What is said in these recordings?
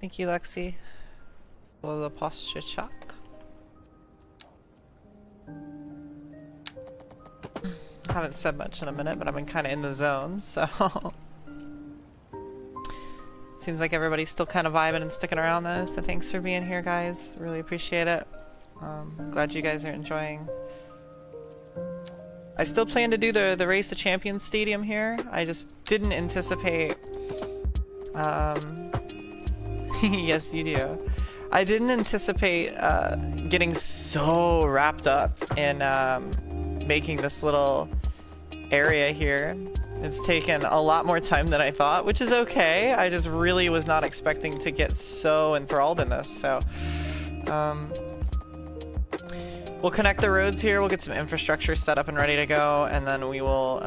Thank you, Lexi, for the posture check. Haven't said much in a minute, but I've been kind of in the zone, so... Seems like everybody's still kind of vibing and sticking around though, so thanks for being here, guys. Really appreciate it. Glad you guys are enjoying. I still plan to do the Race of Champions Stadium here. I just didn't anticipate... yes, you do. I didn't anticipate getting so wrapped up in making this little area here. It's taken a lot more time than I thought, which is okay. I just really was not expecting to get so enthralled in this, so... we'll connect the roads here, we'll get some infrastructure set up and ready to go, and then we will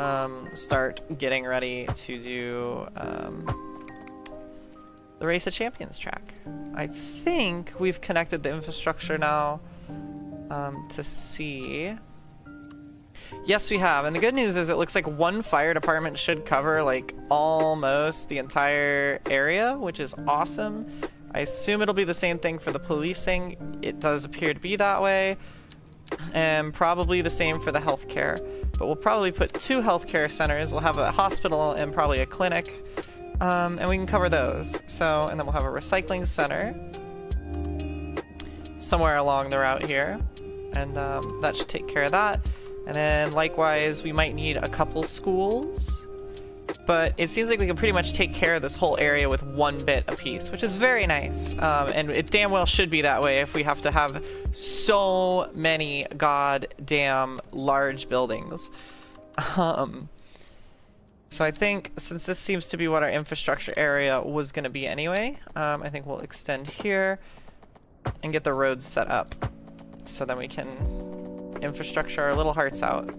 start getting ready to do the Race of Champions track. I think we've connected the infrastructure now to see... Yes, we have. And the good news is it looks like one fire department should cover like almost the entire area, which is awesome. I assume it'll be the same thing for the policing. It does appear to be that way. And probably the same for the healthcare. But we'll probably put 2 healthcare centers. We'll have a hospital and probably a clinic. And we can cover those. So, and then we'll have a recycling center somewhere along the route here. And that should take care of that. And then likewise, we might need a couple schools, but it seems like we can pretty much take care of this whole area with 1 bit apiece, which is very nice. And it damn well should be that way if we have to have so many goddamn large buildings. So I think since this seems to be what our infrastructure area was going to be anyway, I think we'll extend here and get the roads set up so then we can infrastructure our little hearts out.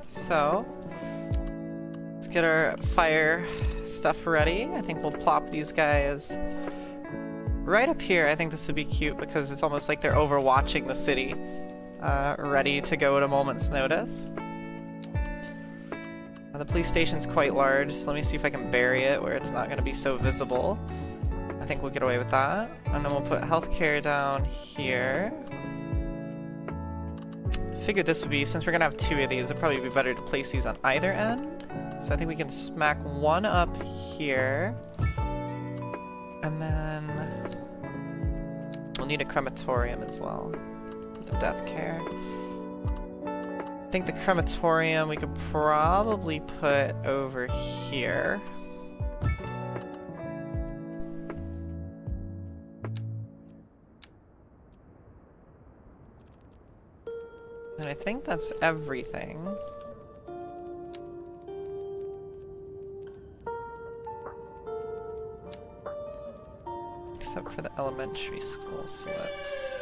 So, let's get our fire stuff ready. I think we'll plop these guys right up here. I think this would be cute because it's almost like they're overwatching the city, ready to go at a moment's notice. The police station's quite large, so let me see if I can bury it where it's not going to be so visible. I think we'll get away with that. And then we'll put healthcare down here. Figured this would be, since we're gonna have 2 of these, it'd probably be better to place these on either end. So I think we can smack 1 up here. And then we'll need a crematorium as well for the death care. I think the crematorium we could probably put over here. And I think that's everything. Except for the elementary school, so let's...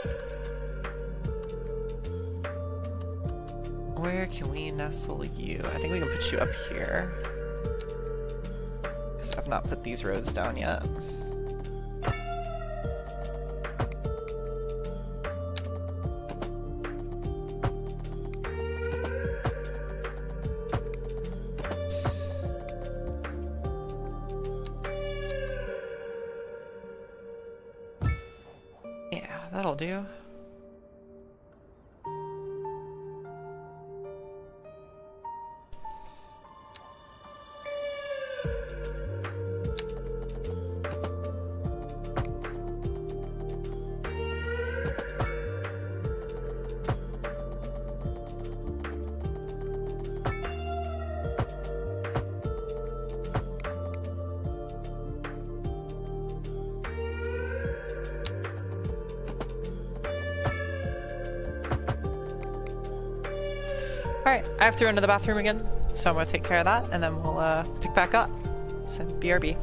Where can we nestle you? I think we can put you up here. Because I've not put these roads down yet. That'll do. Alright, I have to run to the bathroom again, so I'm gonna take care of that, and then we'll pick back up. So, BRB.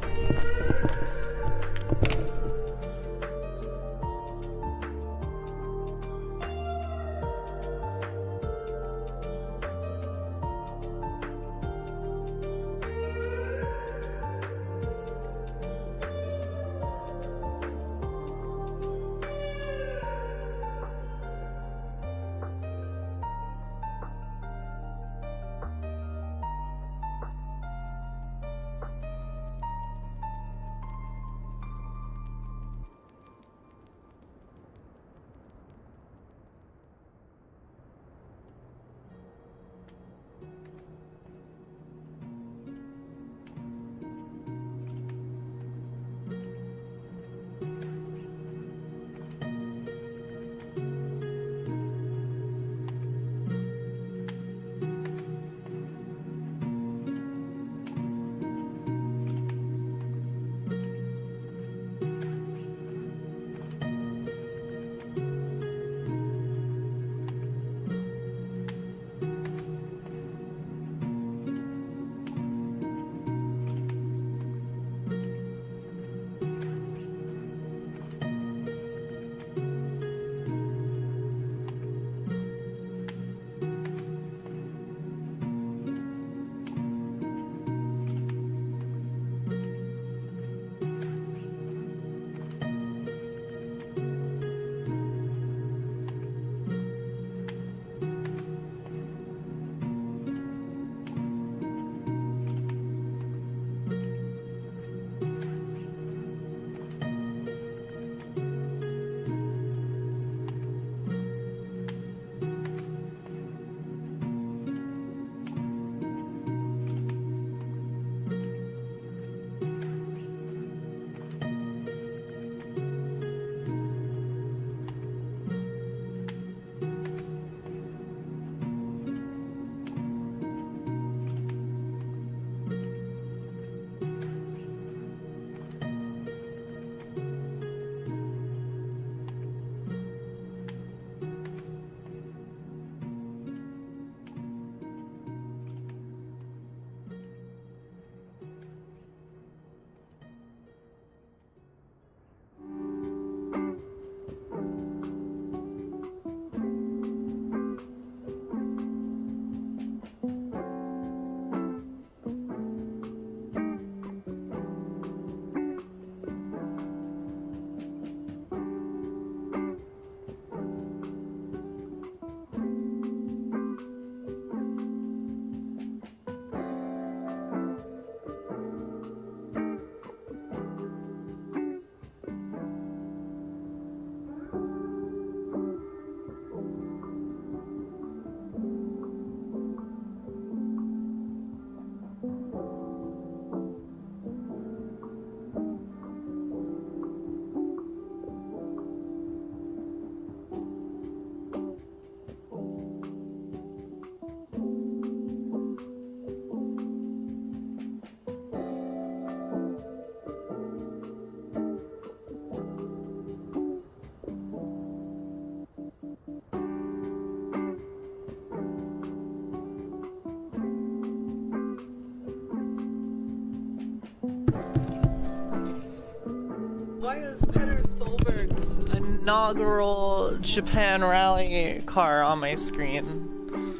Why is Petter Solberg's inaugural Japan rally car on my screen?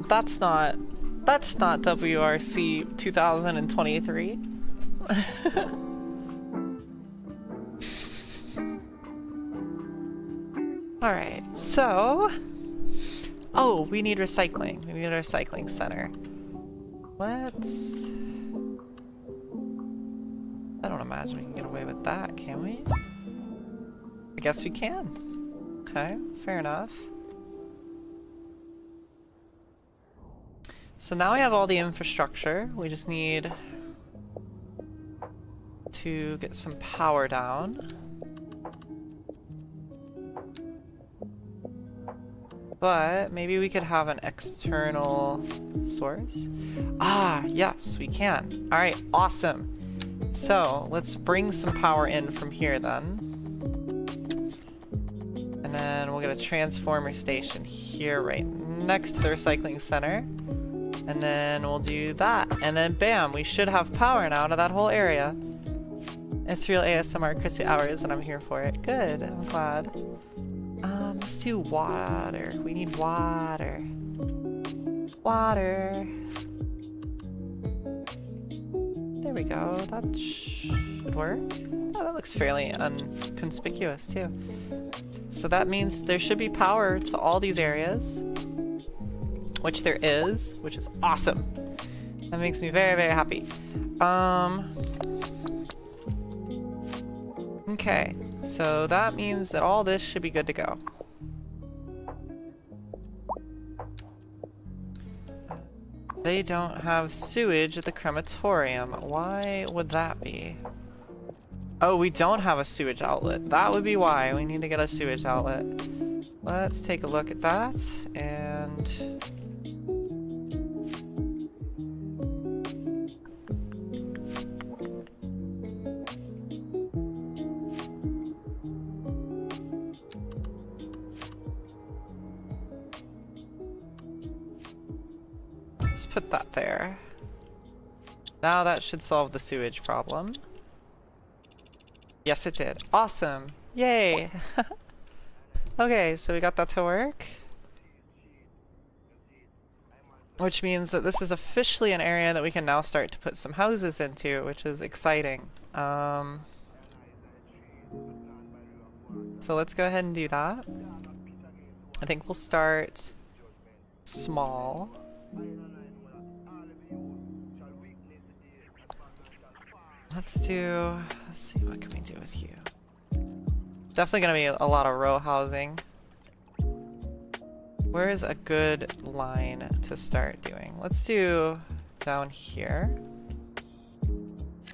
That's not WRC 2023. Alright, so... Oh, we need recycling. We need a recycling center. Let's... I don't imagine we can get away with that, can we? I guess we can. Okay, fair enough. So now we have all the infrastructure. We just need to get some power down. But maybe we could have an external source. Ah, yes, we can. All right, awesome. So let's bring some power in from here then. And then we'll get a transformer station here right next to the recycling center. And then we'll do that. And then bam, we should have power now to that whole area. It's real ASMR Chrissy hours and I'm here for it. Good, I'm glad. Let's do water. We need water. Water. There we go. That should work. Oh, that looks fairly unconspicuous too. So that means there should be power to all these areas. Which there is, which is awesome. That makes me very, very happy. Okay, so that means that all this should be good to go. They don't have sewage at the crematorium. Why would that be? Oh, we don't have a sewage outlet. That would be why. We need to get a sewage outlet. Let's take a look at that, and... let's put that there. Now that should solve the sewage problem. Yes, it did. Awesome! Yay! Okay, so we got that to work. Which means that this is officially an area that we can now start to put some houses into, which is exciting. So let's go ahead and do that. I think we'll start small. Let's see, what can we do with you? Definitely gonna be a lot of row housing. Where is a good line to start doing? Let's do down here.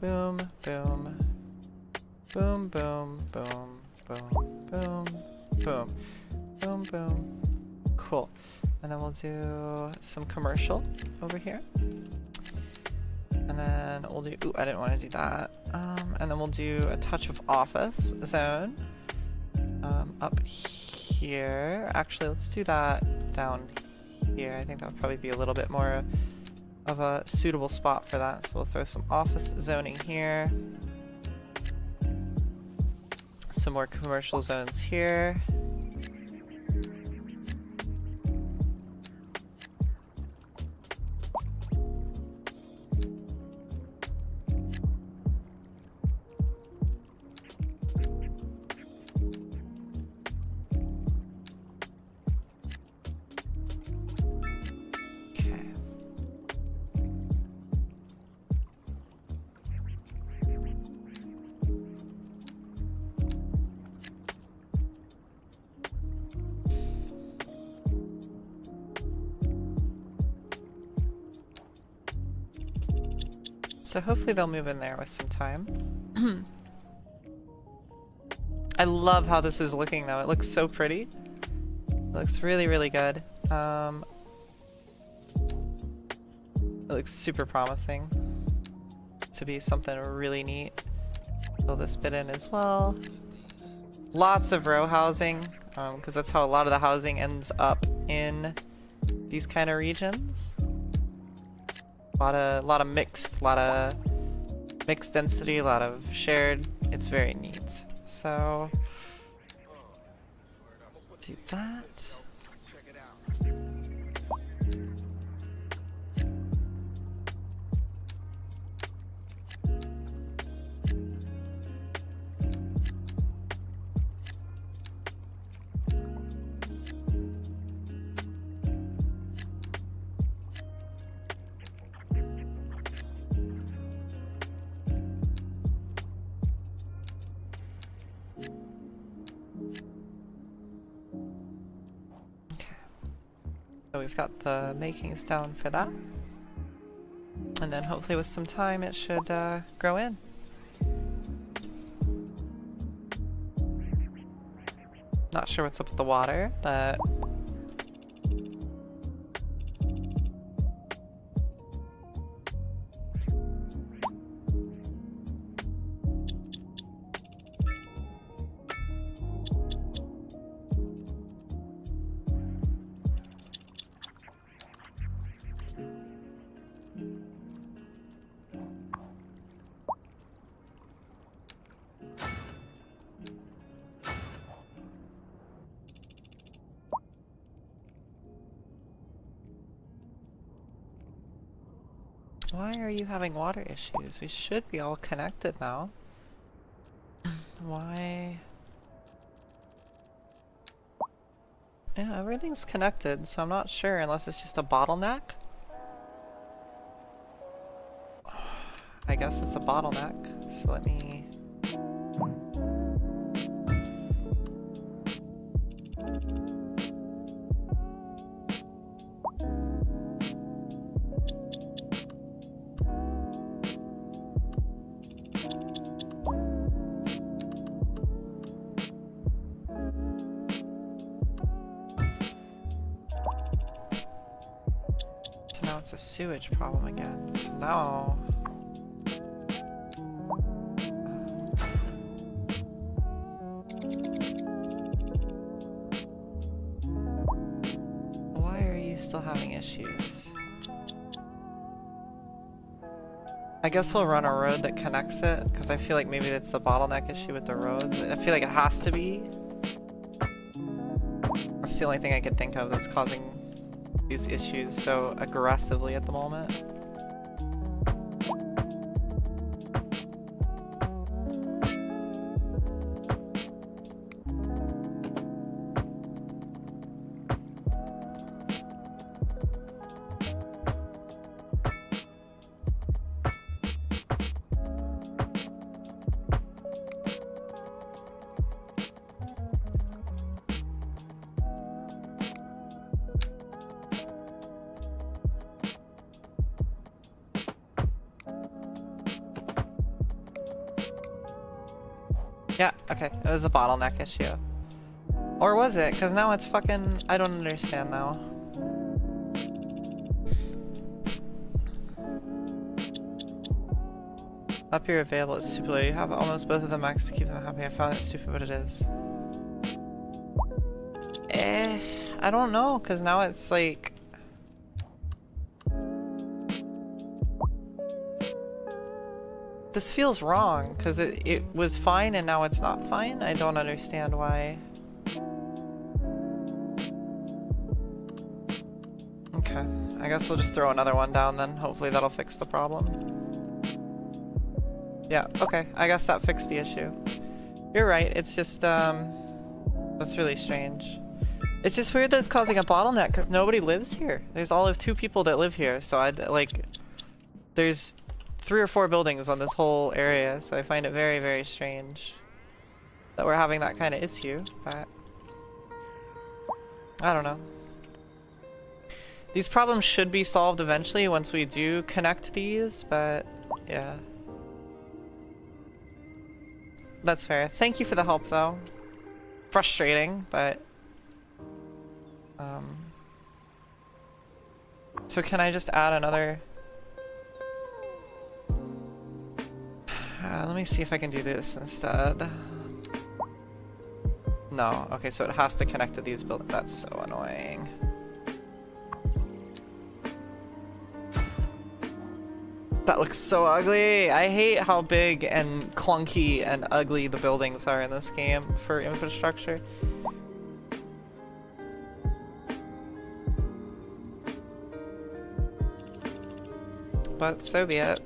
Boom, boom. Boom, boom, boom, boom, boom, boom. Boom, boom. Cool. And then we'll do some commercial over here. And then we'll do, ooh, I didn't want to do that. And then we'll do a touch of office zone. Up here. Actually, let's do that down here. I think that would probably be a little bit more of a suitable spot for that. So we'll throw some office zoning here. Some more commercial zones here. So hopefully they'll move in there with some time. I love how this is looking though. It looks so pretty. It looks really, really good. It looks super promising to be something really neat. Fill this bit in as well. Lots of row housing, because that's how a lot of the housing ends up in these kind of regions. A lot of mixed density, a lot of shared. It's very neat. So do that. So we've got the makings down for that. And then hopefully with some time it should grow in. Not sure what's up with the water, but... Why are you having water issues? We should be all connected now. Why? Yeah, everything's connected, so I'm not sure unless it's just a bottleneck. I guess it's a bottleneck, so let me... So now it's a sewage problem again. So now... Why are you still having issues? I guess we'll run a road that connects it, because I feel like maybe it's the bottleneck issue with the roads. I feel like it has to be. That's the only thing I could think of that's causing these issues so aggressively at the moment. Yeah, okay, it was a bottleneck issue. Or was it? Because now it's fucking... I don't understand now. Up here available is super low. You have almost both of the max to keep them happy. I found it stupid, but it is. I don't know, because now it's like... This feels wrong, because it was fine and now it's not fine. I don't understand why. Okay, I guess we'll just throw another one down then. Hopefully that'll fix the problem. Yeah, okay, I guess that fixed the issue. You're right, it's just, that's really strange. It's just weird that it's causing a bottleneck, because nobody lives here. There's all of 2 people that live here, so there's 3 or 4 buildings on this whole area, so I find it very, very strange that we're having that kind of issue, but I don't know. These problems should be solved eventually once we do connect these, but yeah. That's fair. Thank you for the help though. Frustrating, but so can I just add another... let me see if I can do this instead. No, okay, so it has to connect to these buildings. That's so annoying. That looks so ugly. I hate how big and clunky and ugly the buildings are in this game for infrastructure. But so be it.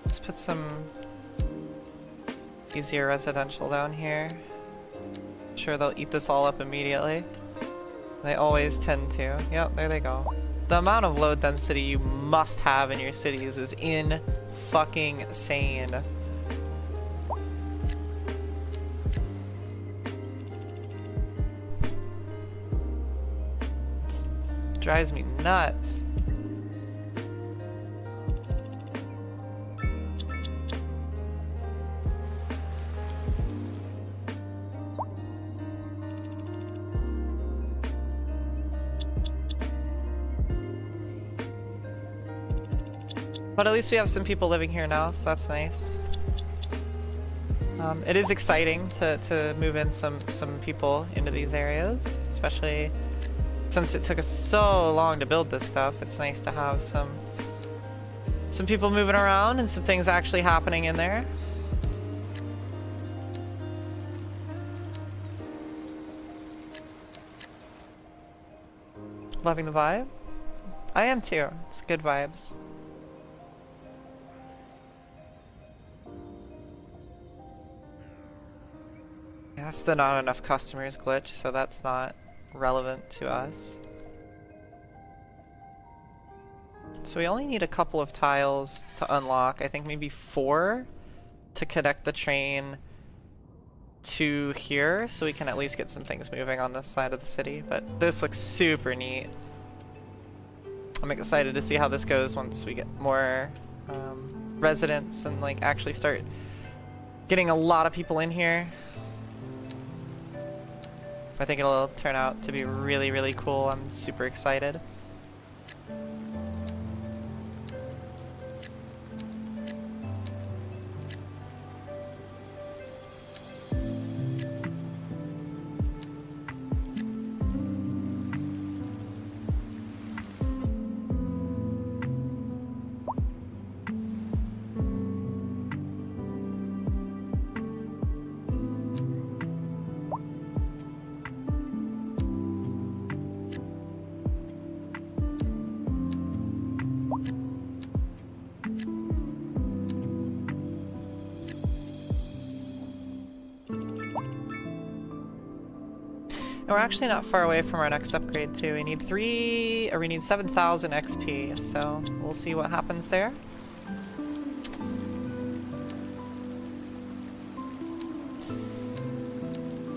Let's put some easier residential down here. I'm sure they'll eat this all up immediately. They always tend to. Yep, there they go. The amount of load density you must have in your cities is fucking insane. It drives me nuts. But at least we have some people living here now, so that's nice. It is exciting to move in some people into these areas, especially since it took us so long to build this stuff. It's nice to have some people moving around and some things actually happening in there. Loving the vibe? I am too. It's good vibes. Yeah, that's the not enough customers glitch, so that's not relevant to us. So we only need a couple of tiles to unlock. I think maybe 4 to connect the train to here, so we can at least get some things moving on this side of the city. But this looks super neat. I'm excited to see how this goes once we get more residents and like actually start getting a lot of people in here. I think it'll turn out to be really, really cool. I'm super excited. We're actually not far away from our next upgrade too. We need 7,000 XP, so we'll see what happens there.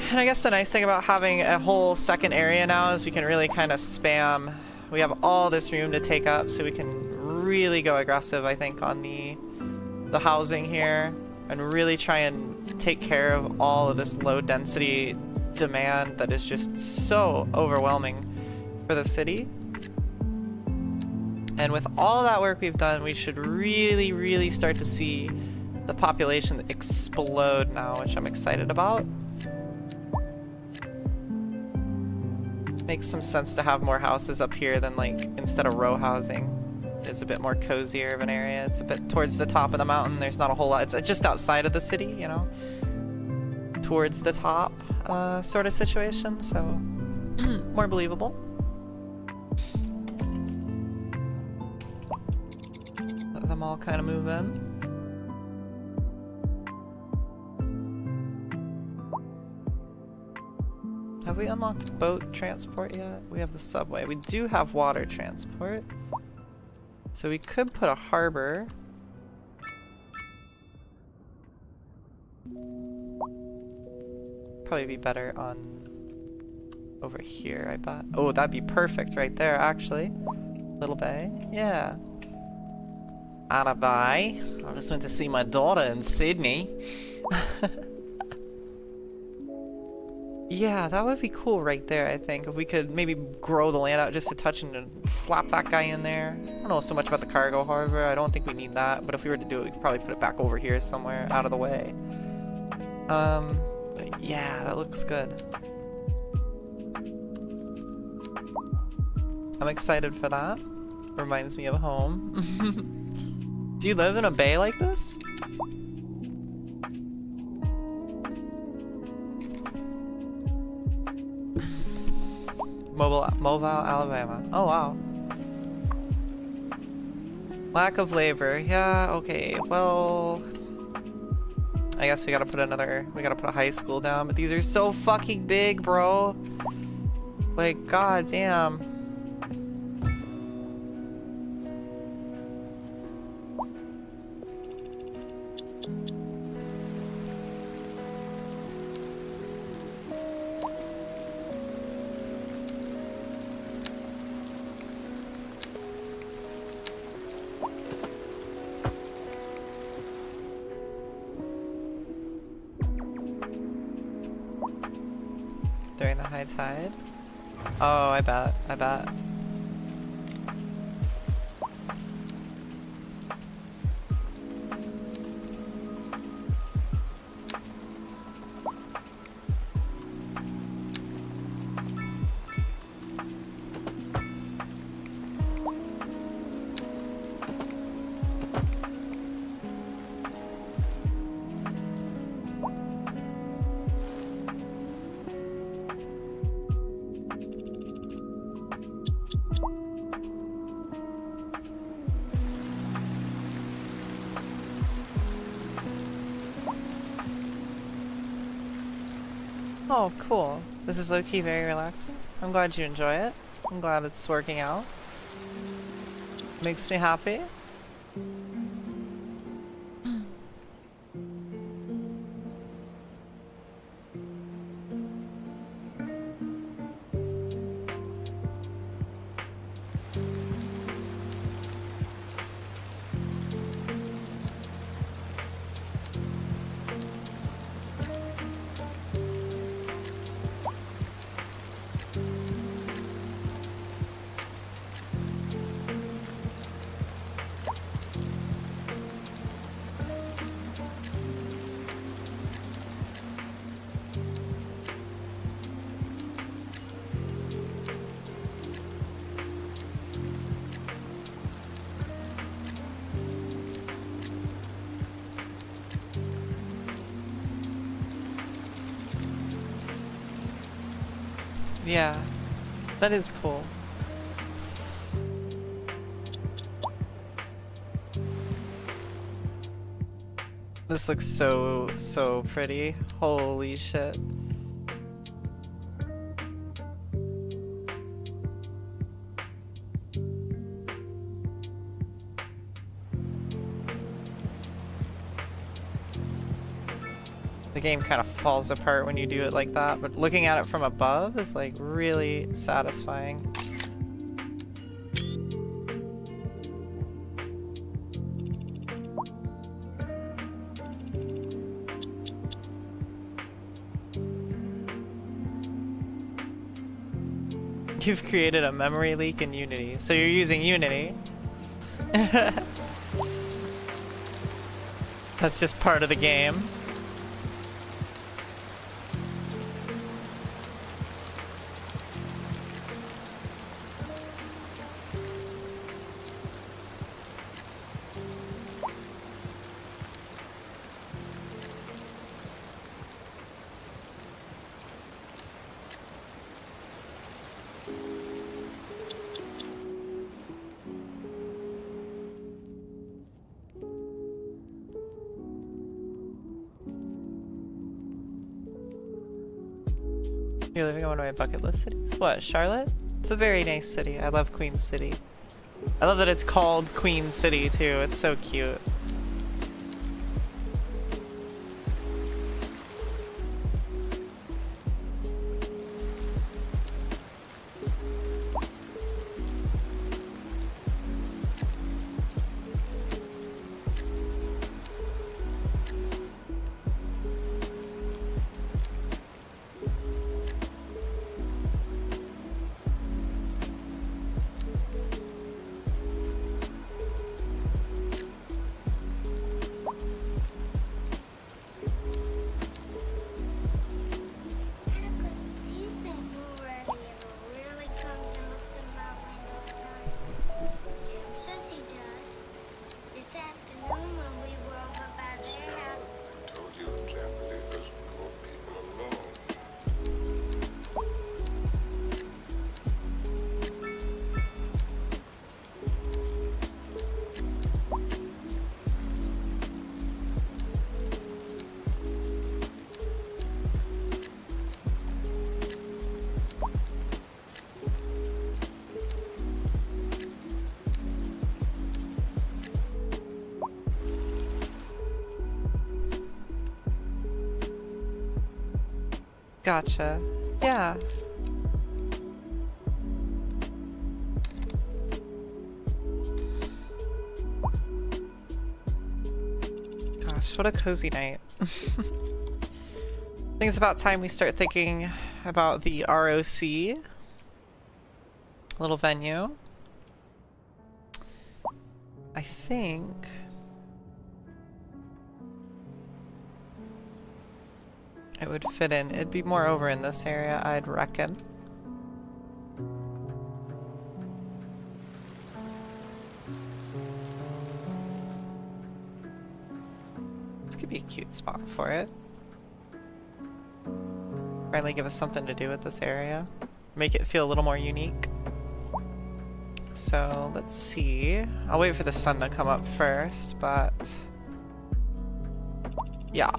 And I guess the nice thing about having a whole second area now is we can really kind of spam. We have all this room to take up, so we can really go aggressive, I think, on the housing here and really try and take care of all of this low density demand that is just so overwhelming for the city. And with all that work we've done, we should really, really start to see the population explode now, which I'm excited about. Makes some sense to have more houses up here than like instead of row housing. It's a bit more cozier of an area. It's a bit towards the top of the mountain. There's not a whole lot. It's just outside of the city, you know, towards the top. Sort of situation, so more believable. Let them all kind of move in. Have we unlocked boat transport yet? We have the subway. We do have water transport. So we could put a harbor. Probably be better on over here, I bet. Oh, that'd be perfect right there, actually. Little bay, yeah. Anna bay. I just went to see my daughter in Sydney. Yeah, that would be cool right there, I think. If we could maybe grow the land out just a touch and slap that guy in there. I don't know so much about the cargo harbor. I don't think we need that, but if we were to do it, we could probably put it back over here somewhere, out of the way. But yeah, that looks good. I'm excited for that. Reminds me of home. Do you live in a bay like this? Mobile, Alabama. Oh wow. Lack of labor. Yeah, okay. Well, I guess we gotta put a high school down, but these are so fucking big, bro. Like, god damn. During the high tide? Oh, I bet. Oh, cool. This is low-key very relaxing. I'm glad you enjoy it. I'm glad it's working out. Makes me happy. Yeah, that is cool. This looks so pretty. Holy shit. The game kind of falls apart when you do it like that, but looking at it from above is like really satisfying. You've created a memory leak in Unity, so you're using Unity. That's just part of the game. You're living on one of my bucket list cities? What, Charlotte? It's a very nice city. I love Queen City. I love that it's called Queen City too. It's so cute. Gotcha. Yeah. Gosh, what a cozy night. I think it's about time we start thinking about the ROC. Little venue. I think... it would fit in. It'd be more over in this area, I'd reckon. This could be a cute spot for it. Finally give us something to do with this area. Make it feel a little more unique. So, let's see. I'll wait for the sun to come up first, but... yeah.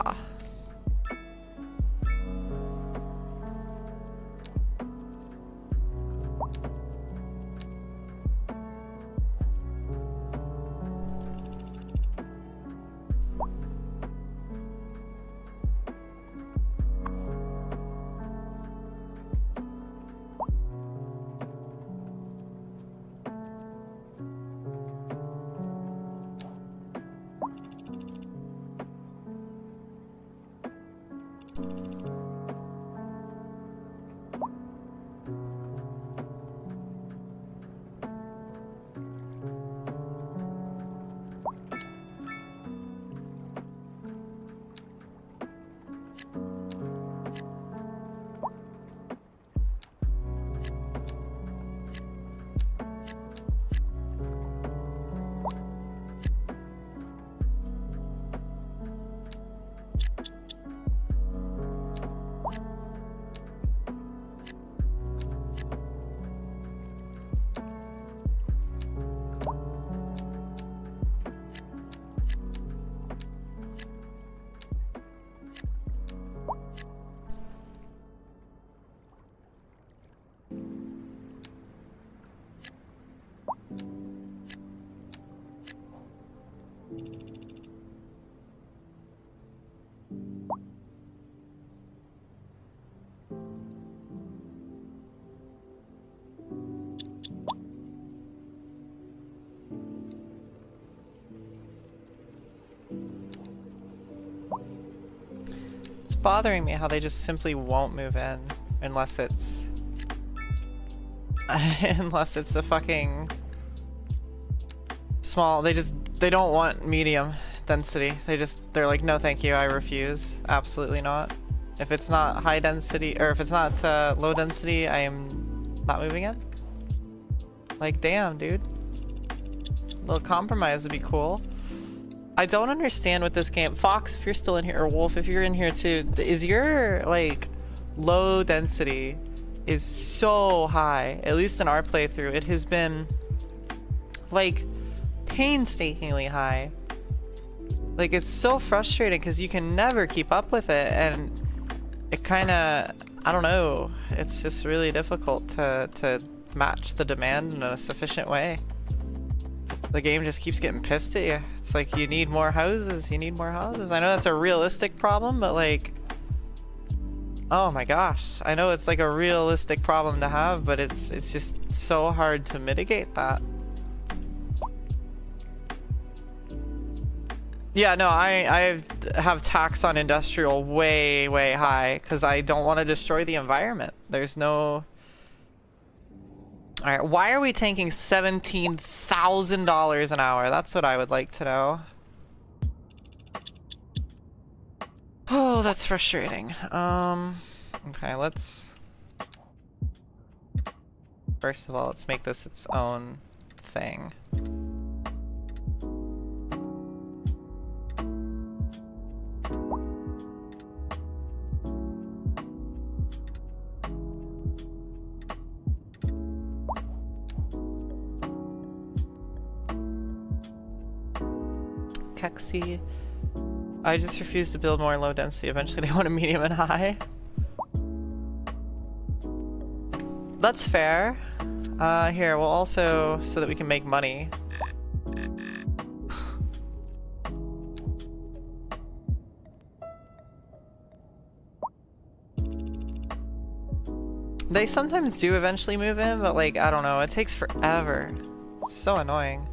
It's bothering me how they just simply won't move in unless it's unless it's a fucking small. They don't want medium density. They're like, no thank you, I refuse. Absolutely not. If it's not high density, or if it's not low density, I am not moving in. Like, damn, dude. A little compromise would be cool. I don't understand with this game. Fox, if you're still in here, or Wolf, if you're in here too, is your, like, low density is so high, at least in our playthrough. It has been, like, painstakingly high. Like, it's so frustrating because you can never keep up with it, and it kind of, I don't know, it's just really difficult to match the demand in a sufficient way. The game just keeps getting pissed at you. It's like, you need more houses, you need more houses. I know that's a realistic problem, but like, oh my gosh. I know it's like a realistic problem to have, but it's just so hard to mitigate that. Yeah, no, I have tax on industrial way, way high because I don't want to destroy the environment. There's no... Alright, why are we tanking $17,000 an hour? That's what I would like to know. Oh, that's frustrating. Okay, let's... First of all, let's make this its own thing. Kexi. I just refuse to build more low density. Eventually they want a medium and high. That's fair. Here, we'll also, so that we can make money. They sometimes do eventually move in, but like, I don't know, it takes forever. It's so annoying.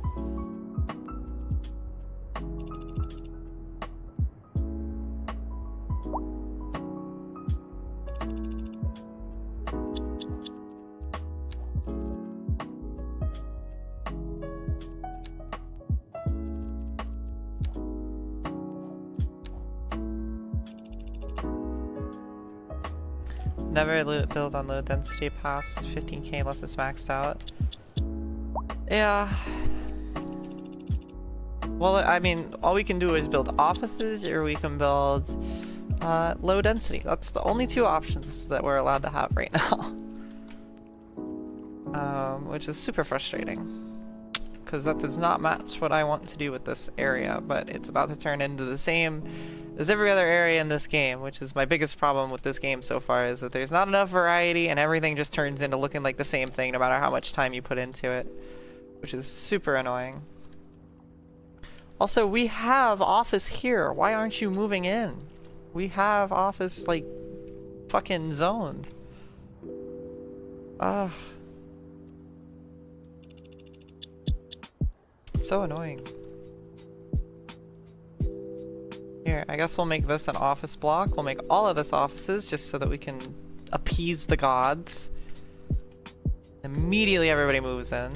Never build on low density past 15k unless it's maxed out. Yeah. Well, I mean, all we can do is build offices, or we can build low density. That's the only two options that we're allowed to have right now. Which is super frustrating. Because that does not match what I want to do with this area, but it's about to turn into the same as every other area in this game, which is my biggest problem with this game so far, is that there's not enough variety and everything just turns into looking like the same thing no matter how much time you put into it, which is super annoying. Also, we have office here. Why aren't you moving in? We have office, like, fucking zoned. Ugh. So annoying. Here, I guess we'll make this an office block. We'll make all of this offices just so that we can appease the gods. Immediately everybody moves in.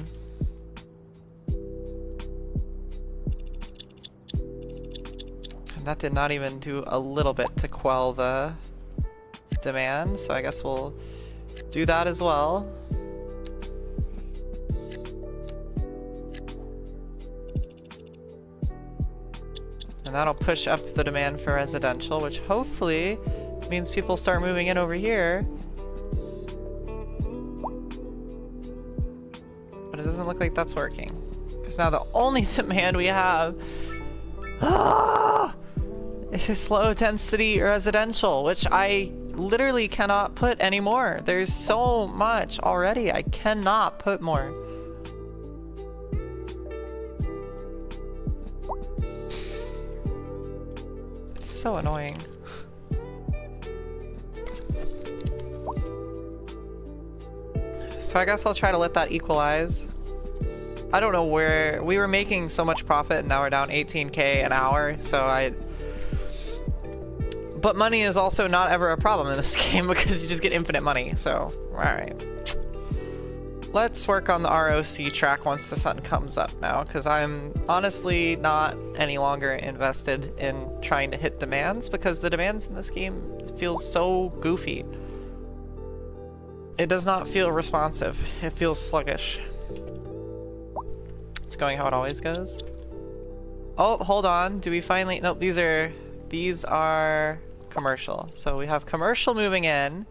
And that did not even do a little bit to quell the demand, so I guess we'll do that as well. And that'll push up the demand for residential, which hopefully means people start moving in over here. But it doesn't look like that's working. Because now the only demand we have is low density residential, which I literally cannot put anymore. There's so much already. I cannot put more. So annoying. So I guess I'll try to let that equalize. I don't know where we were making so much profit and now we're down 18k an hour, but money is also not ever a problem in this game because you just get infinite money, so alright. Let's work on the ROC track once the sun comes up now, because I'm honestly not any longer invested in trying to hit demands, because the demands in this game feel so goofy. It does not feel responsive. It feels sluggish. It's going how it always goes. Oh, hold on. Do we finally... Nope, these are commercial. So we have commercial moving in.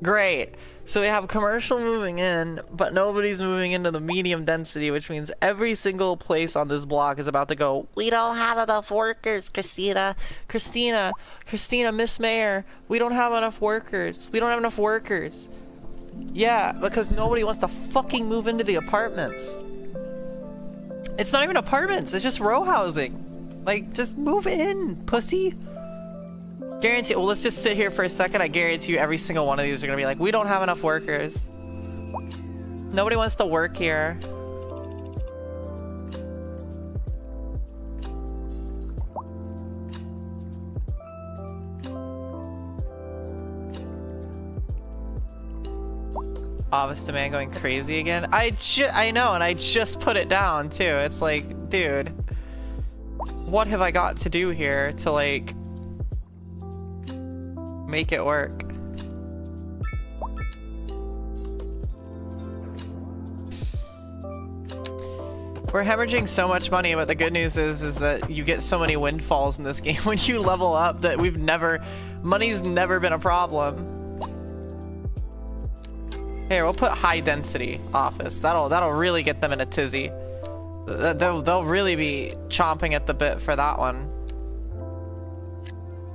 Great. So we have commercial moving in, but nobody's moving into the medium density, which means every single place on this block is about to go, we don't have enough workers, Christina, Miss Mayor, we don't have enough workers. We don't have enough workers. Yeah, because nobody wants to fucking move into the apartments. It's not even apartments, it's just row housing. Like, just move in, pussy. Guarantee, well, let's just sit here for a second. I guarantee you every single one of these are gonna be like, we don't have enough workers. Nobody wants to work here. Office demand going crazy again. I know, and I just put it down too. It's like, dude, what have I got to do here to like make it work? We're hemorrhaging so much money, but the good news is that you get so many windfalls in this game when you level up that money's never been a problem. Here, we'll put high density office. That'll really get them in a tizzy. They'll really be chomping at the bit for that one.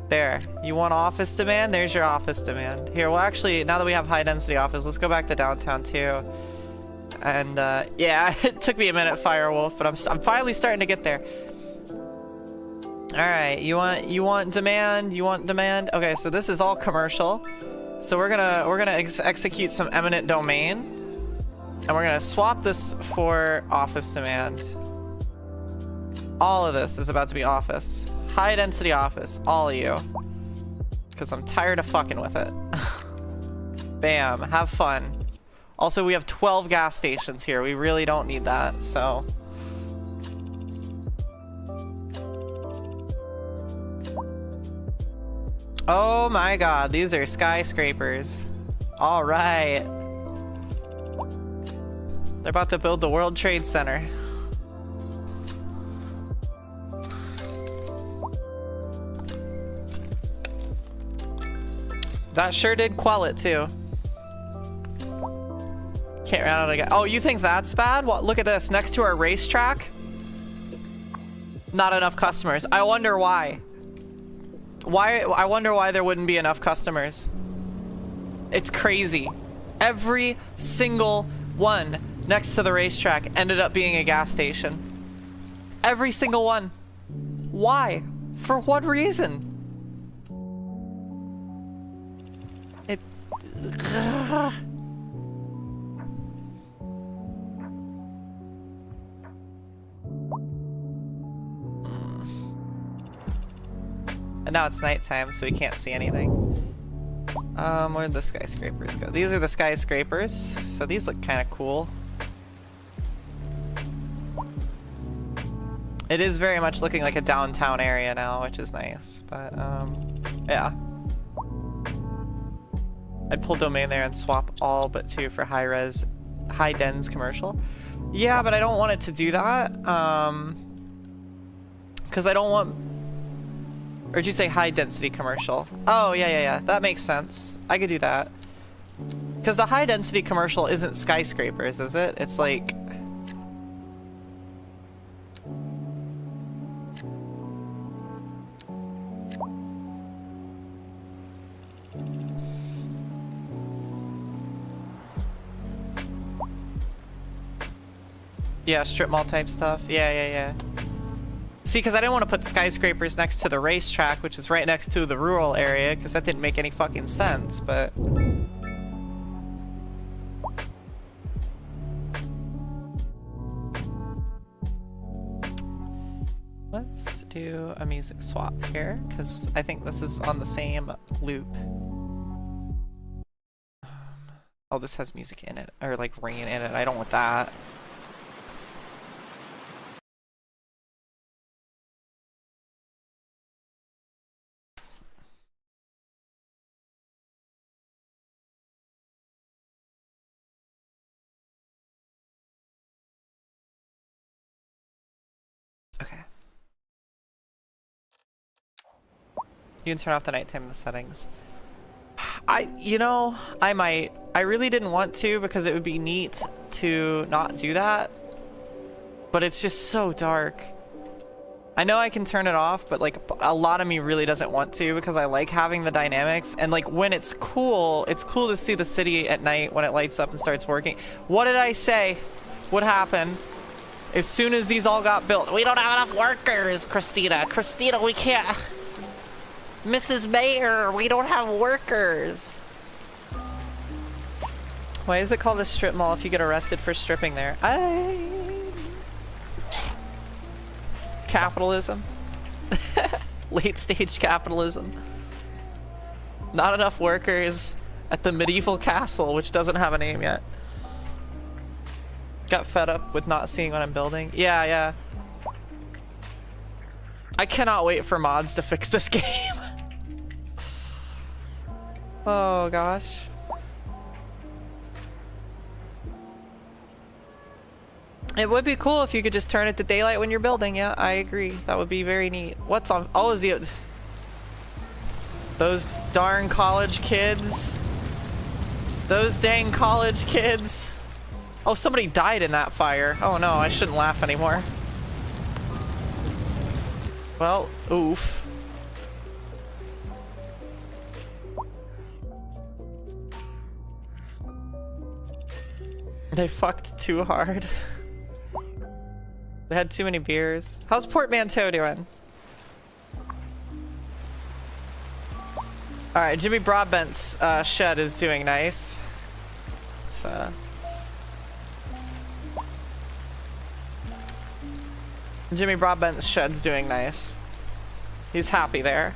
There. You want office demand? There's your office demand. Here, well actually, now that we have high density office, let's go back to downtown too. And yeah, it took me a minute, Firewolf, but I'm finally starting to get there. Alright, you want demand? You want demand? Okay, so this is all commercial. So we're gonna execute some eminent domain, and we're gonna swap this for office demand. All of this is about to be office. High density office, all of you. Because I'm tired of fucking with it. Bam, have fun. Also, we have 12 gas stations here. We really don't need that, so... Oh my god, these are skyscrapers. Alright. They're about to build the World Trade Center. That sure did quell it too. Can't run out again. Oh, you think that's bad? What? Look at this. Next to our racetrack? Not enough customers. I wonder why. I wonder why there wouldn't be enough customers. It's crazy. Every single one next to the racetrack ended up being a gas station. Every single one. Why? For what reason? It... now it's nighttime, so we can't see anything. Where'd the skyscrapers go? These are the skyscrapers, so these look kind of cool. It is very much looking like a downtown area now, which is nice, but, yeah. I'd pull domain there and swap all but 2 for high-res, high-dens commercial. Yeah, but I don't want it to do that, because I don't want... Or did you say high-density commercial? Oh, yeah, that makes sense. I could do that. Because the high-density commercial isn't skyscrapers, is it? It's like... Yeah, strip mall type stuff. Yeah. See, because I didn't want to put skyscrapers next to the racetrack, which is right next to the rural area, because that didn't make any fucking sense, but... Let's do a music swap here, because I think this is on the same loop. Oh, this has music in it, or like rain in it. I don't want that. Okay. You can turn off the nighttime in the settings. You know, I might. I really didn't want to because it would be neat to not do that. But it's just so dark. I know I can turn it off, but like a lot of me really doesn't want to because I like having the dynamics. And like when it's cool to see the city at night when it lights up and starts working. What did I say? What happened? As soon as these all got built, we don't have enough workers, Christina. Christina, we can't. Mrs. Mayor, we don't have workers. Why is it called a strip mall if you get arrested for stripping there? Capitalism. Late stage capitalism. Not enough workers at the medieval castle, which doesn't have a name yet. Got fed up with not seeing what I'm building. Yeah. I cannot wait for mods to fix this game. Oh gosh. It would be cool if you could just turn it to daylight when you're building. Yeah, I agree. That would be very neat. What's on? Oh, is the... Those darn college kids. Those dang college kids. Oh, somebody died in that fire. Oh no, I shouldn't laugh anymore. Well, oof. They fucked too hard. They had too many beers. How's Portmanteau doing? Alright, Jimmy Broadbent's shed is doing nice. It's, Jimmy Broadbent's shed's doing nice. He's happy there.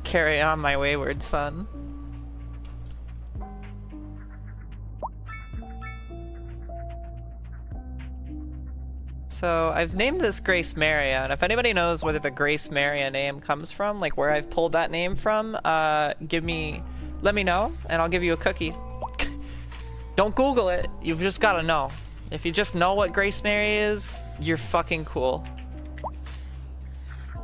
Carry on, my wayward son. So I've named this Grace Maria, and if anybody knows where the Grace Maria name comes from, like where I've pulled that name from, let me know, and I'll give you a cookie. Don't Google it, you've just gotta know. If you just know what Grace Maria is, you're fucking cool.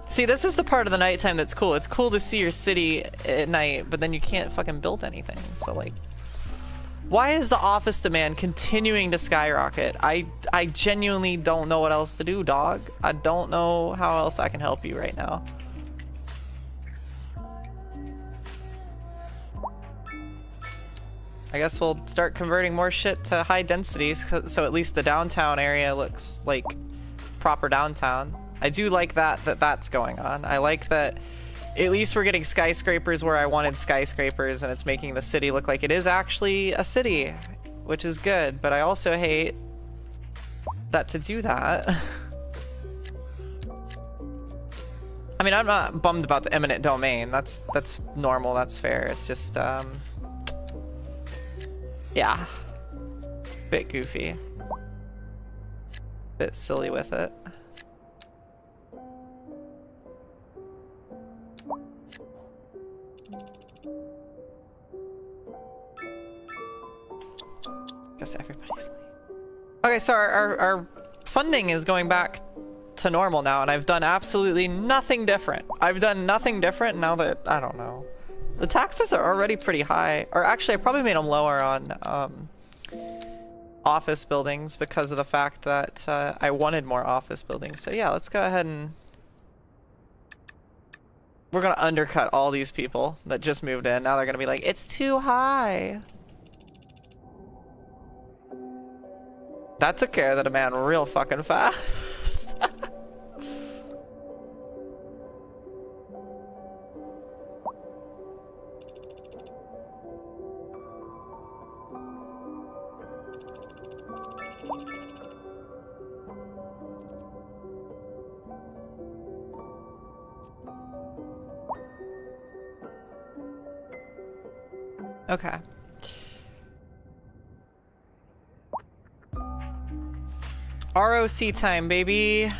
See, this is the part of the nighttime that's cool. It's cool to see your city at night, but then you can't fucking build anything, so like... Why is the office demand continuing to skyrocket? I genuinely don't know what else to do, dog. I don't know how else I can help you right now. I guess we'll start converting more shit to high densities, so at least the downtown area looks like proper downtown. I do like that's going on. I like that at least we're getting skyscrapers where I wanted skyscrapers, and it's making the city look like it is actually a city, which is good, but I also hate that to do that. I mean, I'm not bummed about the eminent domain. That's normal. That's fair. It's just, yeah, bit goofy, bit silly with it. Guess everybody's late. Okay, so our funding is going back to normal now, and I've done absolutely nothing different. I've done nothing different now that, I don't know. The taxes are already pretty high. Or actually, I probably made them lower on office buildings because of the fact that I wanted more office buildings. So yeah, let's go ahead and... We're gonna undercut all these people that just moved in. Now they're gonna be like, it's too high. That took care of the demand real fucking fast. Okay. ROC time, baby.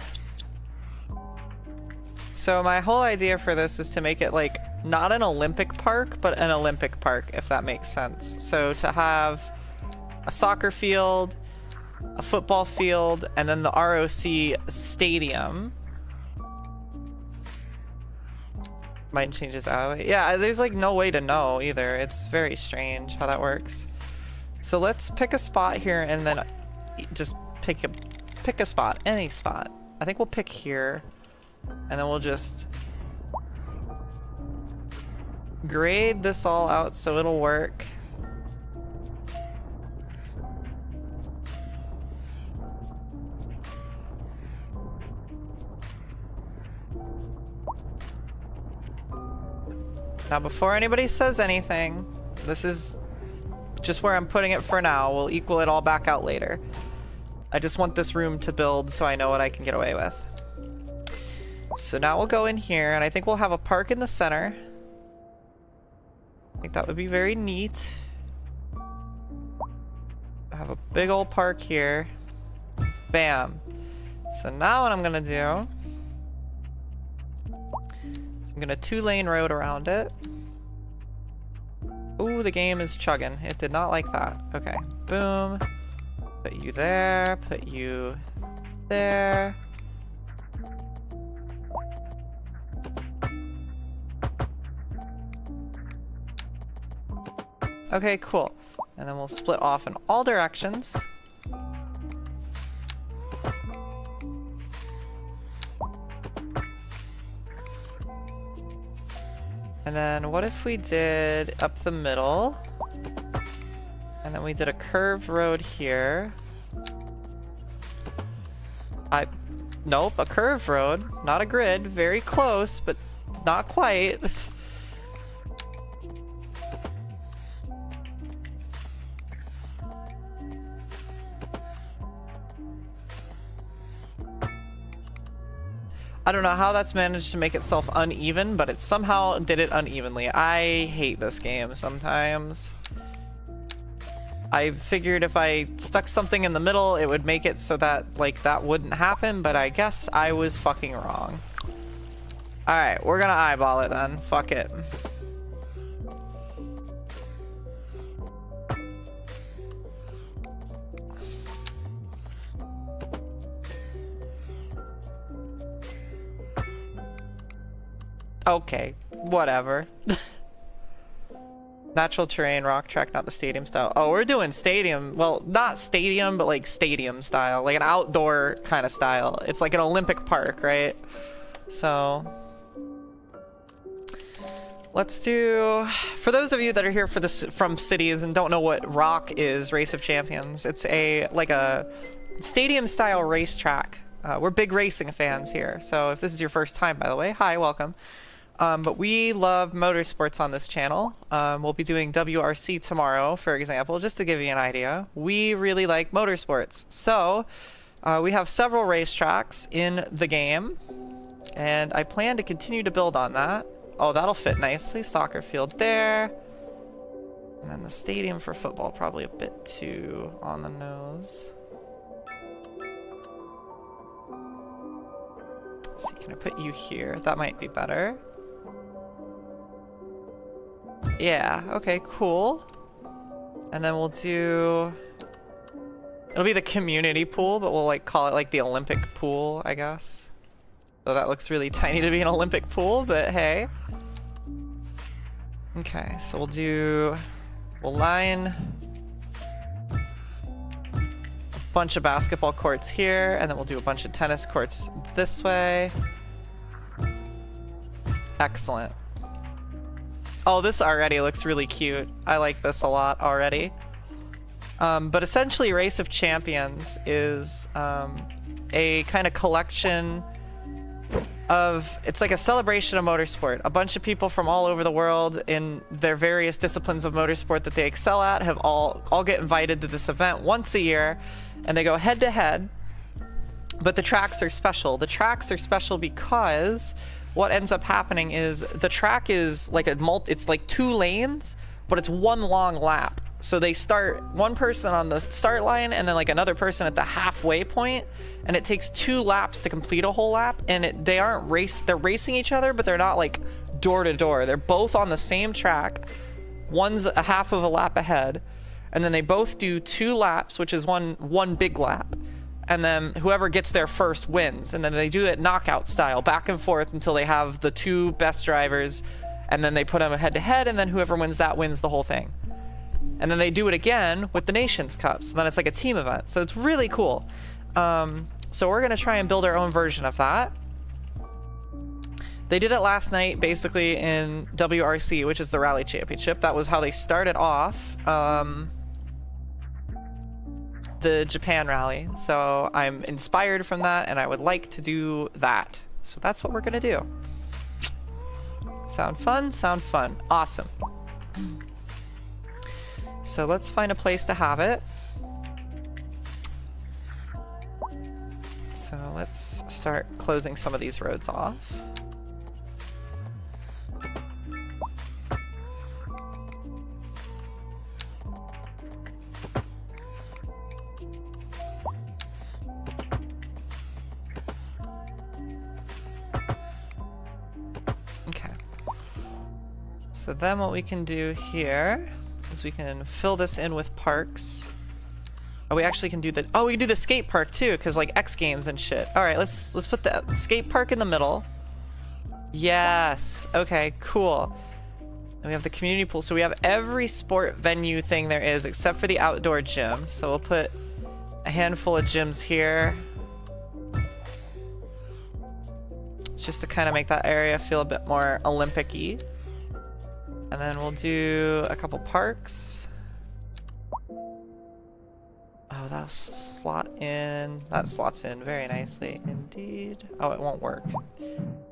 So my whole idea for this is to make it like not an Olympic park, but an Olympic park, if that makes sense. So to have a soccer field, a football field, and then the ROC stadium. Mind changes alley. Yeah, there's like no way to know either. It's very strange how that works. So let's pick a spot here and then just pick a spot, any spot. I think we'll pick here, and then we'll just grade this all out so it'll work. Now, before anybody says anything, this is just where I'm putting it for now. We'll equal it all back out later. I just want this room to build so I know what I can get away with. So now we'll go in here, and I think we'll have a park in the center. I think that would be very neat. Have a big old park here. Bam. So now what I'm gonna do is I'm gonna 2-lane road around it. Ooh, the game is chugging. It did not like that. Okay, boom. Put you there, put you there. Okay, cool. And then we'll split off in all directions. And then what if we did up the middle? And then we did a curved road here. Nope, a curved road, not a grid. Very close, but not quite. I don't know how that's managed to make itself uneven, but it somehow did it unevenly. I hate this game sometimes. I figured if I stuck something in the middle, it would make it so that, like, that wouldn't happen, but I guess I was fucking wrong. Alright, we're gonna eyeball it then. Fuck it. Okay, whatever. Natural terrain, rock track, not the stadium style. Oh, we're doing stadium. Well, not stadium, but like stadium style. Like an outdoor kind of style. It's like an Olympic park, right? So... let's do... For those of you that are here for this from cities and don't know what ROC is, Race of Champions, it's like a stadium style racetrack. We're big racing fans here. So if this is your first time, by the way, hi, welcome. But we love motorsports on this channel. We'll be doing WRC tomorrow, for example, just to give you an idea. We really like motorsports. So we have several racetracks in the game. And I plan to continue to build on that. Oh, that'll fit nicely. Soccer field there. And then the stadium for football, probably a bit too on the nose. Let's see, can I put you here? That might be better. Yeah, okay, cool. And then we'll do... It'll be the community pool, but we'll like call it like the Olympic pool, I guess. So that looks really tiny to be an Olympic pool, but hey. Okay, so we'll line a bunch of basketball courts here, and then we'll do a bunch of tennis courts this way. Excellent. Oh, this already looks really cute. I like this a lot already. But essentially, Race of Champions is a kind of collection of... It's like a celebration of motorsport. A bunch of people from all over the world in their various disciplines of motorsport that they excel at have all get invited to this event once a year, and they go head-to-head. But the tracks are special. The tracks are special because what ends up happening is the track is like it's like 2 lanes, but it's one long lap. So they start one person on the start line and then like another person at the halfway point, and it takes 2 laps to complete a whole lap. And they're racing each other, but they're not like door to door. They're both on the same track. One's a half of a lap ahead, and then they both do 2 laps, which is one big lap. And then whoever gets there first wins. And then they do it knockout style, back and forth until they have the 2 best drivers, and then they put them head to head, and then whoever wins that wins the whole thing. And then they do it again with the Nations Cup. So then it's like a team event. So it's really cool. So we're going to try and build our own version of that. They did it last night, basically, in WRC, which is the Rally Championship. That was how they started off the Japan Rally. So I'm inspired from that, and I would like to do that. So that's what we're going to do. Sound fun? Sound fun. Awesome. So let's find a place to have it. So let's start closing some of these roads off. Okay. So then what we can do here is we can fill this in with parks. Oh, we actually can do the... Oh, we can do the skate park too, because like X Games and shit. All right, let's put the skate park in the middle. Yes. Okay, cool. And we have the community pool. So we have every sport venue thing there is except for the outdoor gym. So we'll put a handful of gyms here. Just to kind of make that area feel a bit more Olympic-y. And then we'll do a couple parks. Oh, that'll slot in. That slots in very nicely indeed. Oh, it won't work.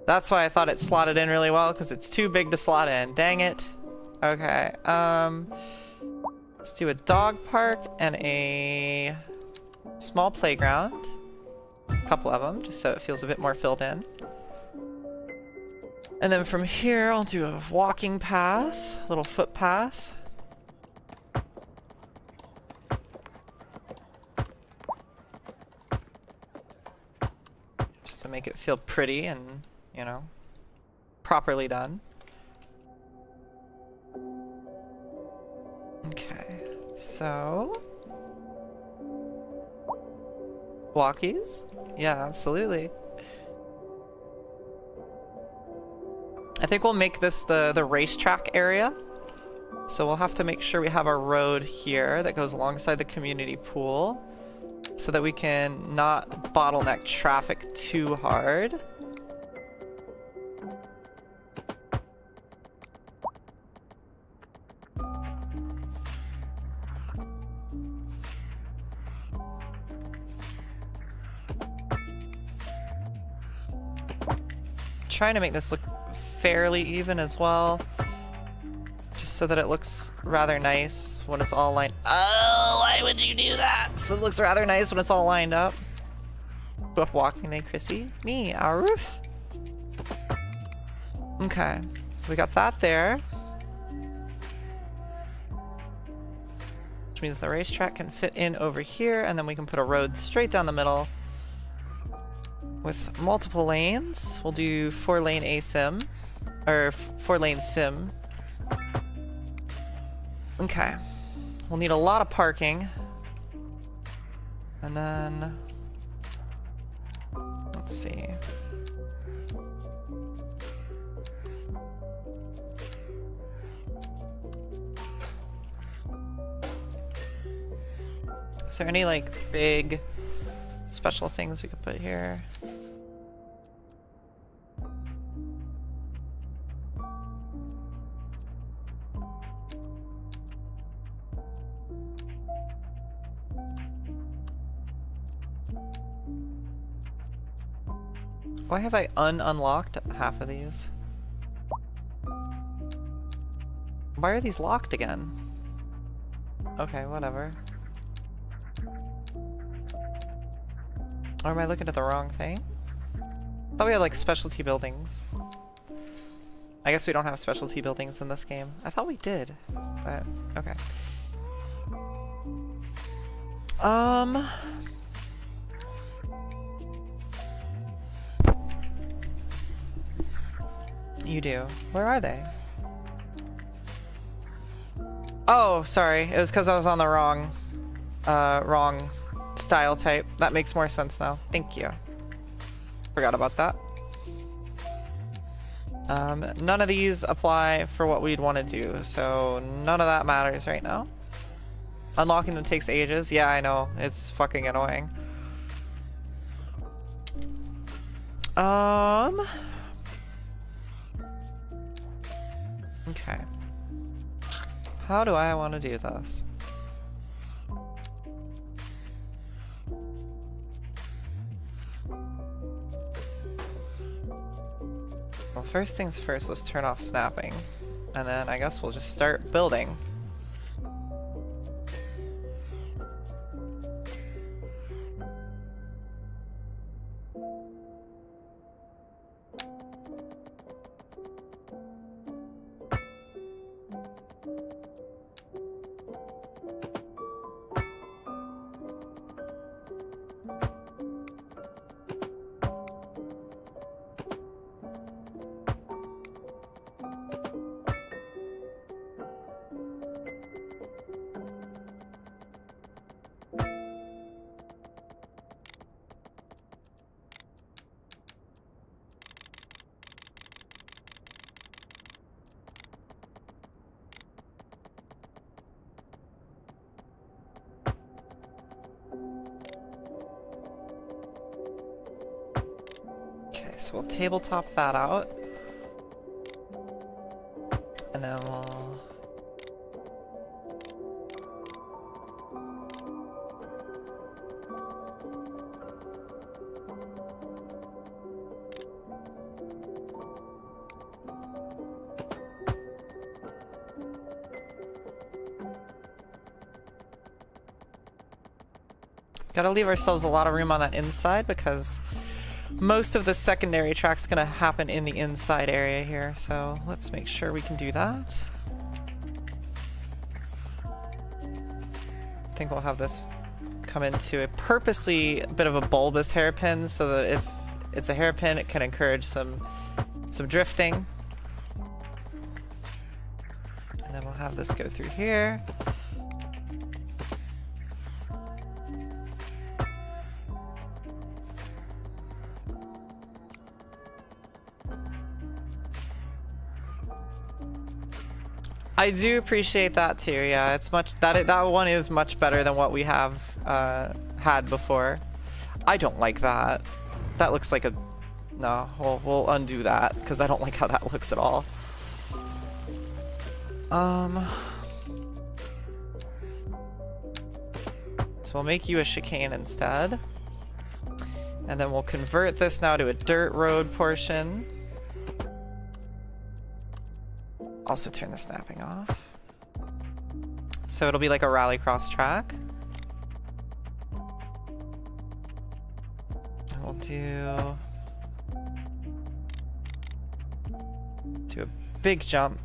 That's why I thought it slotted in really well, because it's too big to slot in. Dang it. Okay. Let's do a dog park and a small playground. A couple of them, just so it feels a bit more filled in. And then from here, I'll do a walking path, a little footpath. Just to make it feel pretty and, you know, properly done. Okay, so... walkies? Yeah, absolutely. I think we'll make this the racetrack area. So we'll have to make sure we have a road here that goes alongside the community pool so that we can not bottleneck traffic too hard. Trying to make this look fairly even as well, just so that it looks rather nice when it's all lined. Oh, why would you do that? So it looks rather nice when it's all lined up. Who up walking there, Chrissy? Me, Aruf. Okay, so we got that there. Which means the racetrack can fit in over here, and then we can put a road straight down the middle with multiple lanes. We'll do 4-lane ASIM, or 4-lane sim. Okay. We'll need a lot of parking. And then... let's see. Is there any, like, big special things we could put here? Why have I unlocked half of these? Why are these locked again? Okay, whatever. Or am I looking at the wrong thing? I thought we had like specialty buildings. I guess we don't have specialty buildings in this game. I thought we did, but okay. You do. Where are they? Oh, sorry. It was because I was on the wrong style type. That makes more sense now. Thank you. Forgot about that. None of these apply for what we'd want to do, so none of that matters right now. Unlocking them takes ages. Yeah, I know. It's fucking annoying. Okay. How do I want to do this? Well, first things first, let's turn off snapping. And then I guess we'll just start building. So we'll tabletop that out. And then we'll... gotta leave ourselves a lot of room on that inside because most of the secondary track's gonna happen in the inside area here, so let's make sure we can do that. I think we'll have this come into a purposely bit of a bulbous hairpin so that if it's a hairpin, it can encourage some drifting. And then we'll have this go through here. I do appreciate that too. Yeah, it's much that one is much better than what we have had before. I don't like that. That looks like a no. We'll undo that because I don't like how that looks at all. So we'll make you a chicane instead, and then we'll convert this now to a dirt road portion. Also turn the snapping off. So it'll be like a rallycross track. And we'll do... Do a big jump.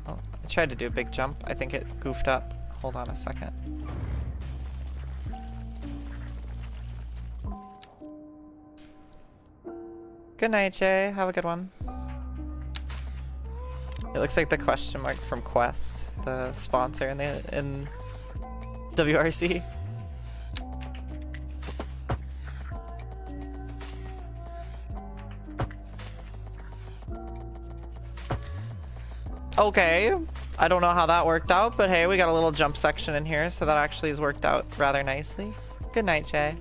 Oh, I tried to do a big jump. I think it goofed up. Hold on a second. Good night, Jay. Have a good one. It looks like the question mark from Quest, the sponsor in WRC. Okay, I don't know how that worked out, but hey, we got a little jump section in here, so that actually has worked out rather nicely. Good night, Jay.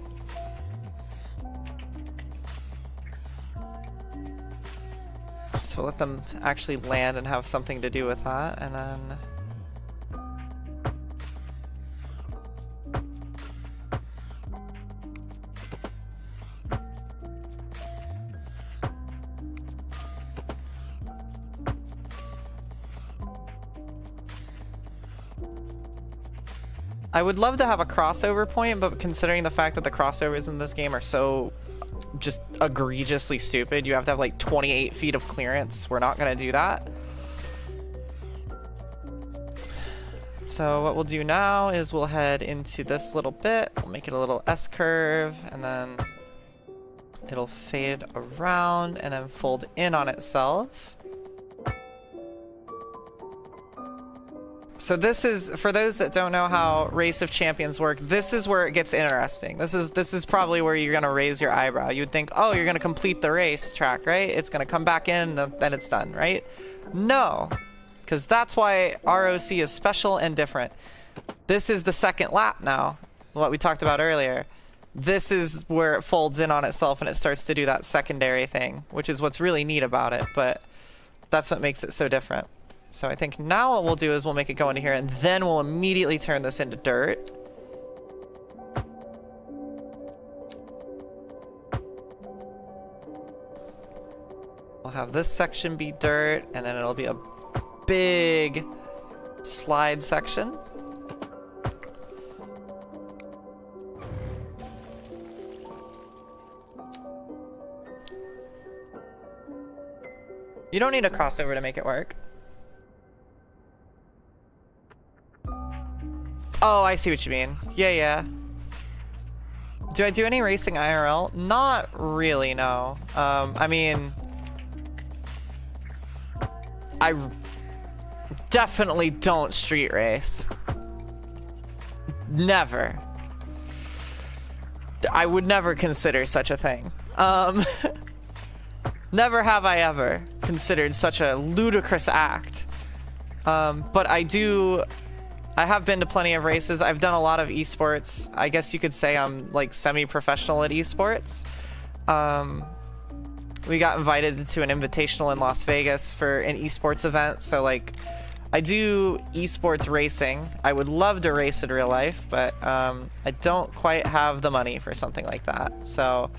So let them actually land and have something to do with that, and then... I would love to have a crossover point, but considering the fact that the crossovers in this game are so just egregiously stupid, you have to have like 28 feet of clearance. We're not gonna do that. So what we'll do now is we'll head into this little bit. We'll make it a little S-curve, and then it'll fade around and then fold in on itself. So this is, for those that don't know how Race of Champions work, this is where it gets interesting. This is probably where you're gonna raise your eyebrow. You would think, oh, you're gonna complete the race track, right? It's gonna come back in, then it's done, right? No, because that's why ROC is special and different. This is the second lap now, what we talked about earlier. This is where it folds in on itself and it starts to do that secondary thing, which is what's really neat about it, but that's what makes it so different. So I think now what we'll do is we'll make it go into here, and then we'll immediately turn this into dirt. We'll have this section be dirt, and then it'll be a big slide section. You don't need a crossover to make it work. Oh, I see what you mean. Yeah. Do I do any racing IRL? Not really, no. I mean... I definitely don't street race. Never. I would never consider such a thing. Never have I ever considered such a ludicrous act. But I have been to plenty of races. I've done a lot of esports. I guess you could say I'm like semi-professional at esports. We got invited to an invitational in Las Vegas for an esports event. So like, I do esports racing. I would love to race in real life, but I don't quite have the money for something like that. So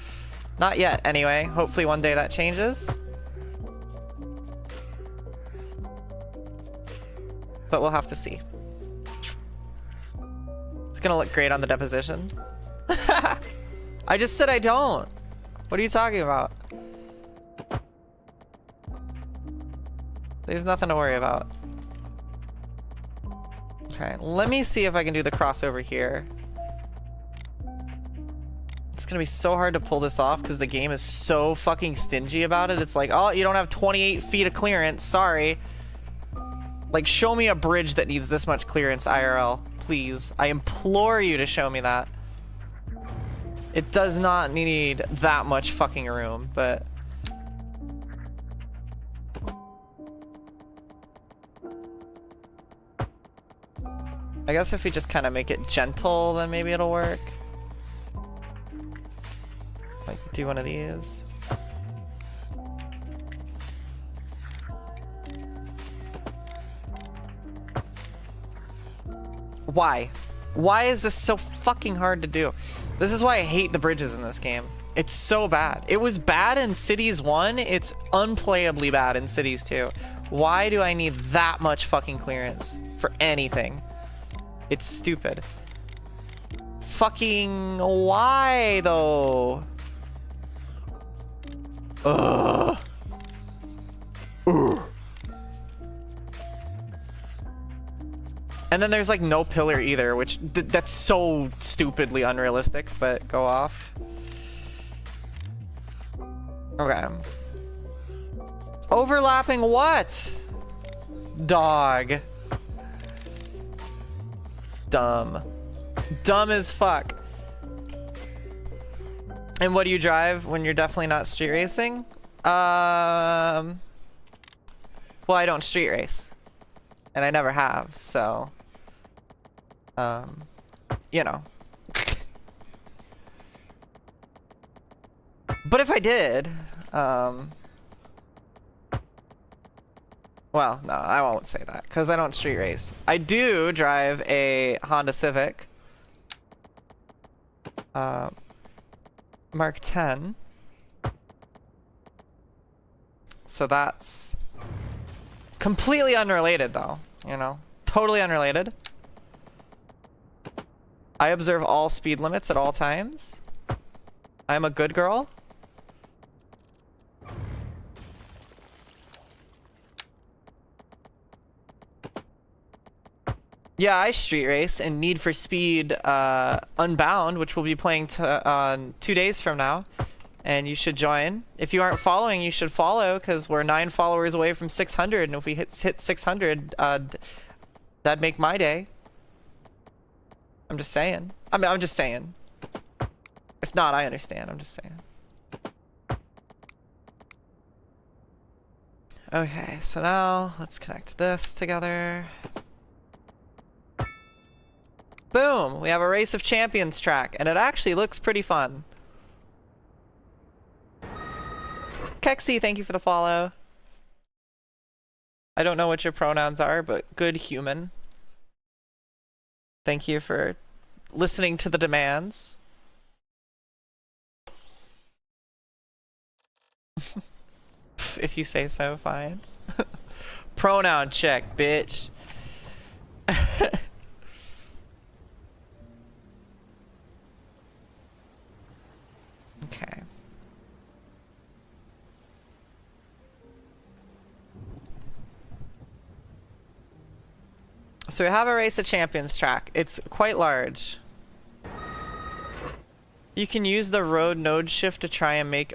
not yet anyway. Hopefully one day that changes. But we'll have to see. It's gonna look great on the deposition. I just said I don't. What are you talking about? There's nothing to worry about. Okay, let me see if I can do the crossover here. It's gonna be so hard to pull this off because the game is so fucking stingy about it. It's like, oh, you don't have 28 feet of clearance, sorry. Like, show me a bridge that needs this much clearance IRL. Please, I implore you to show me that. It does not need that much fucking room, but... I guess if we just kind of make it gentle, then maybe it'll work. Like, do one of these. Why? Why is this so fucking hard to do? This is why I hate the bridges in this game. It's so bad. It was bad in Cities 1. It's unplayably bad in Cities 2. Why do I need that much fucking clearance for anything? It's stupid. fucking why though? Ugh. Ugh. And then there's like no pillar either, which that's so stupidly unrealistic, but go off. Okay. Overlapping what? Dog. Dumb. Dumb as fuck. And what do you drive when you're definitely not street racing? Well, I don't street race. And I never have, so... you know. But if I did, well, no, I won't say that, because I don't street race. I do drive a Honda Civic. Mark 10. So that's completely unrelated, though, you know? Totally unrelated. I observe all speed limits at all times. I'm a good girl. Yeah, I street race in Need for Speed Unbound, which we'll be playing on 2 days from now. And you should join. If you aren't following, you should follow, because we're 9 followers away from 600. And if we hit 600, that'd make my day. I'm just saying. I'm just saying. If not, I understand. I'm just saying. Okay, so now let's connect this together. Boom! We have a Race of Champions track, and it actually looks pretty fun. Kexi, thank you for the follow. I don't know what your pronouns are, but good human. Thank you for listening to the demands. If you say so, fine. Pronoun check, bitch. Okay. So we have a Race of Champions track. It's quite large. You can use the road node shift to try and make...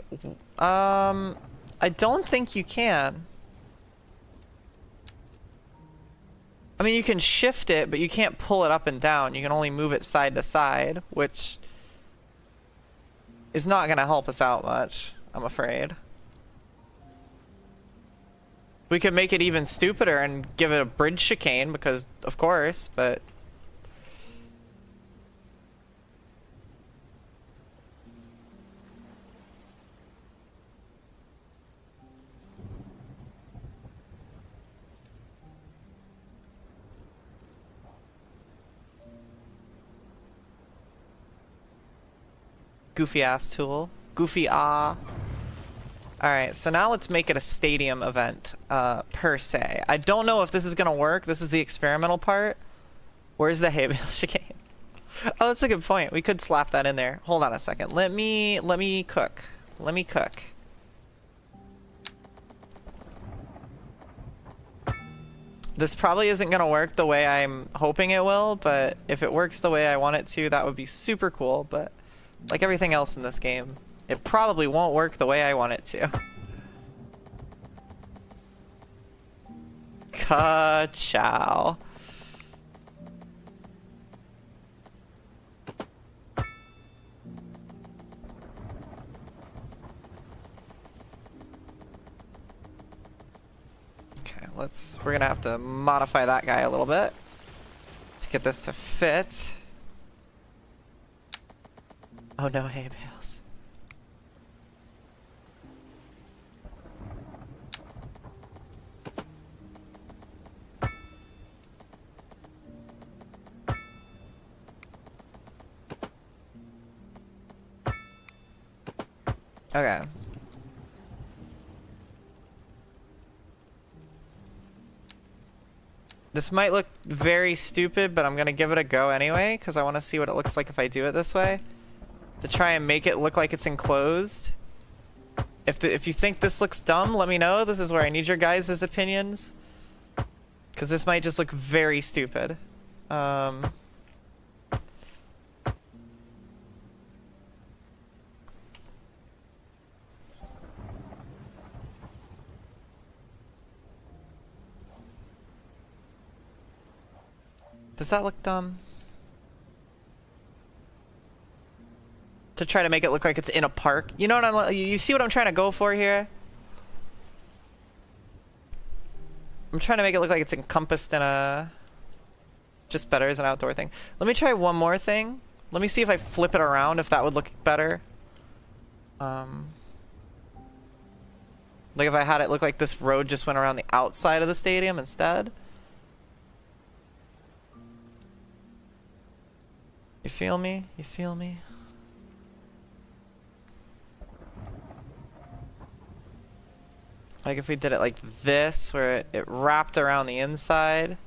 I don't think you can. I mean, you can shift it, but you can't pull it up and down. You can only move it side to side, which is not going to help us out much, I'm afraid. We could make it even stupider and give it a bridge chicane, because, of course, but... Goofy ass tool. Goofy ah. Alright, so now let's make it a stadium event, per se. I don't know if this is gonna work. This is the experimental part. Where's the hay bale chicane? Oh, that's a good point. We could slap that in there. Hold on a second. Let me cook. Let me cook. This probably isn't gonna work the way I'm hoping it will, but if it works the way I want it to, that would be super cool, but like everything else in this game, it probably won't work the way I want it to. Ka-chow. Okay, we're gonna have to modify that guy a little bit to get this to fit. Oh no, hay bales. Okay. This might look very stupid, but I'm gonna give it a go anyway, because I want to see what it looks like if I do it this way. To try and make it look like it's enclosed. If you think this looks dumb, let me know. This is where I need your guys' opinions. Because this might just look very stupid. Does that look dumb? To try to make it look like it's in a park. You know what you see what I'm trying to go for here? I'm trying to make it look like it's encompassed in a... Just better as an outdoor thing. Let me try one more thing. Let me see if I flip it around, if that would look better. Like if I had it look like this road just went around the outside of the stadium instead. You feel me? You feel me? Like if we did it like this, where it wrapped around the inside.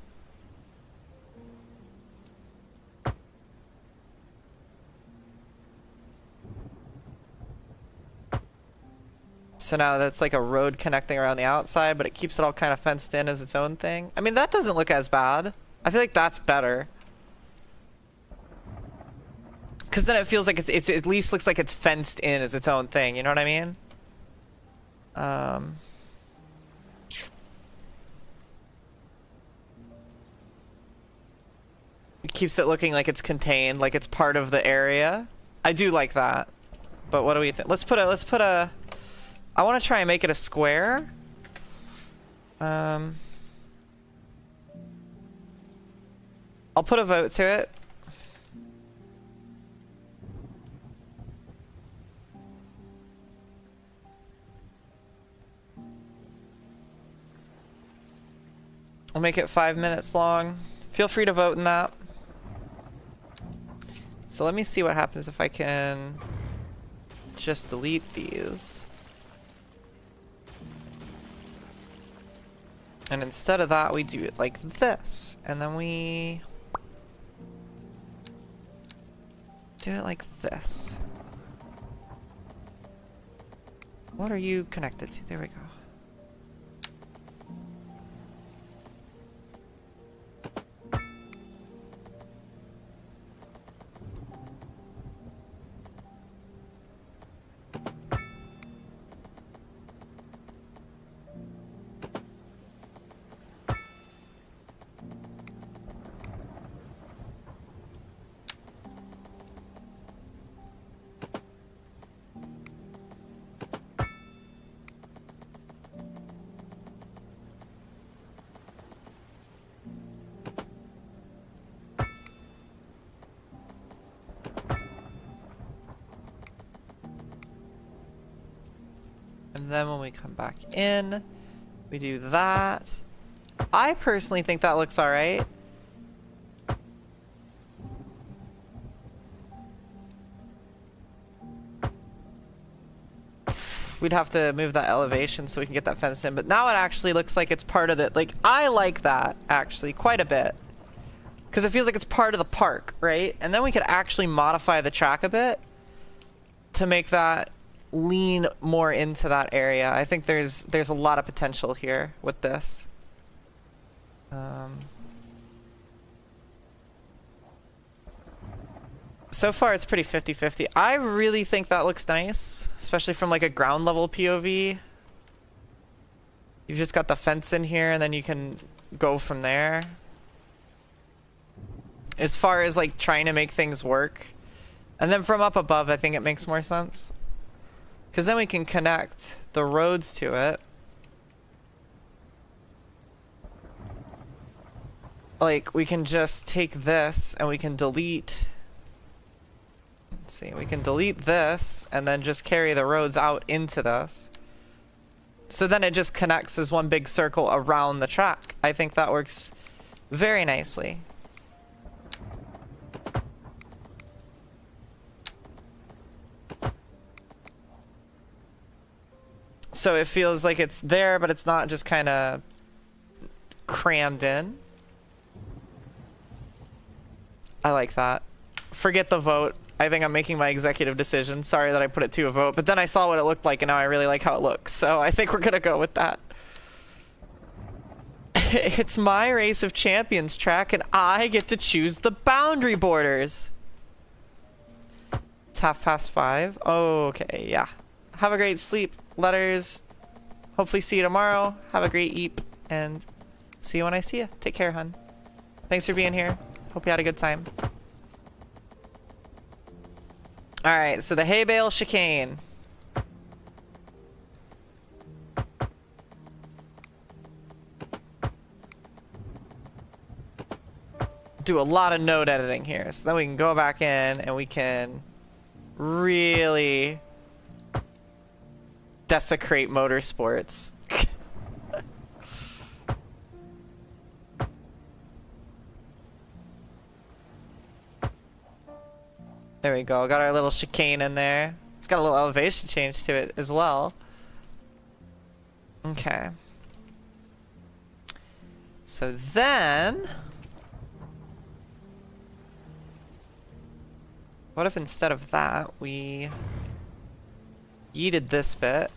So now that's like a road connecting around the outside, but it keeps it all kind of fenced in as its own thing. I mean, that doesn't look as bad. I feel like that's better. Because then it feels like it's at least looks like it's fenced in as its own thing, you know what I mean? It keeps it looking like it's contained, like it's part of the area. I do like that. But what do we think? Let's put a I want to try and make it a square. I'll put a vote to it. We'll make it 5 minutes long. Feel free to vote in that. So let me see what happens if I can just delete these. And instead of that, we do it like this. And then we do it like this. What are you connected to? There we go. And then when we come back in, we do that. I personally think that looks alright. We'd have to move that elevation so we can get that fenced in, but now it actually looks like it's part of it. Like, I like that, actually, quite a bit. Because it feels like it's part of the park, right? And then we could actually modify the track a bit to make that lean more into that area. I think there's a lot of potential here with this. So far it's pretty 50-50. I really think that looks nice, especially from like a ground level POV. You've just got the fence in here and then you can go from there. As far as like trying to make things work. And then from up above, I think it makes more sense. Because then we can connect the roads to it. Like, we can just take this and we can delete... Let's see, we can delete this and then just carry the roads out into this. So then it just connects as one big circle around the track. I think that works very nicely. So it feels like it's there, but it's not just kind of crammed in. I like that. Forget the vote. I think I'm making my executive decision. Sorry that I put it to a vote, but then I saw what it looked like and now I really like how it looks. So I think we're gonna go with that. It's my Race of Champions track and I get to choose the boundary borders. It's 5:30. Okay, yeah. Have a great sleep, letters. Hopefully see you tomorrow. Have a great eep and see you when I see you. Take care, hun. Thanks for being here. Hope you had a good time. Alright, so the hay bale chicane. Do a lot of node editing here, so then we can go back in and we can really desecrate motorsports. There we go, got our little chicane in there. It's got a little elevation change to it as well. Okay. So then... what if instead of that, we yeeted this bit,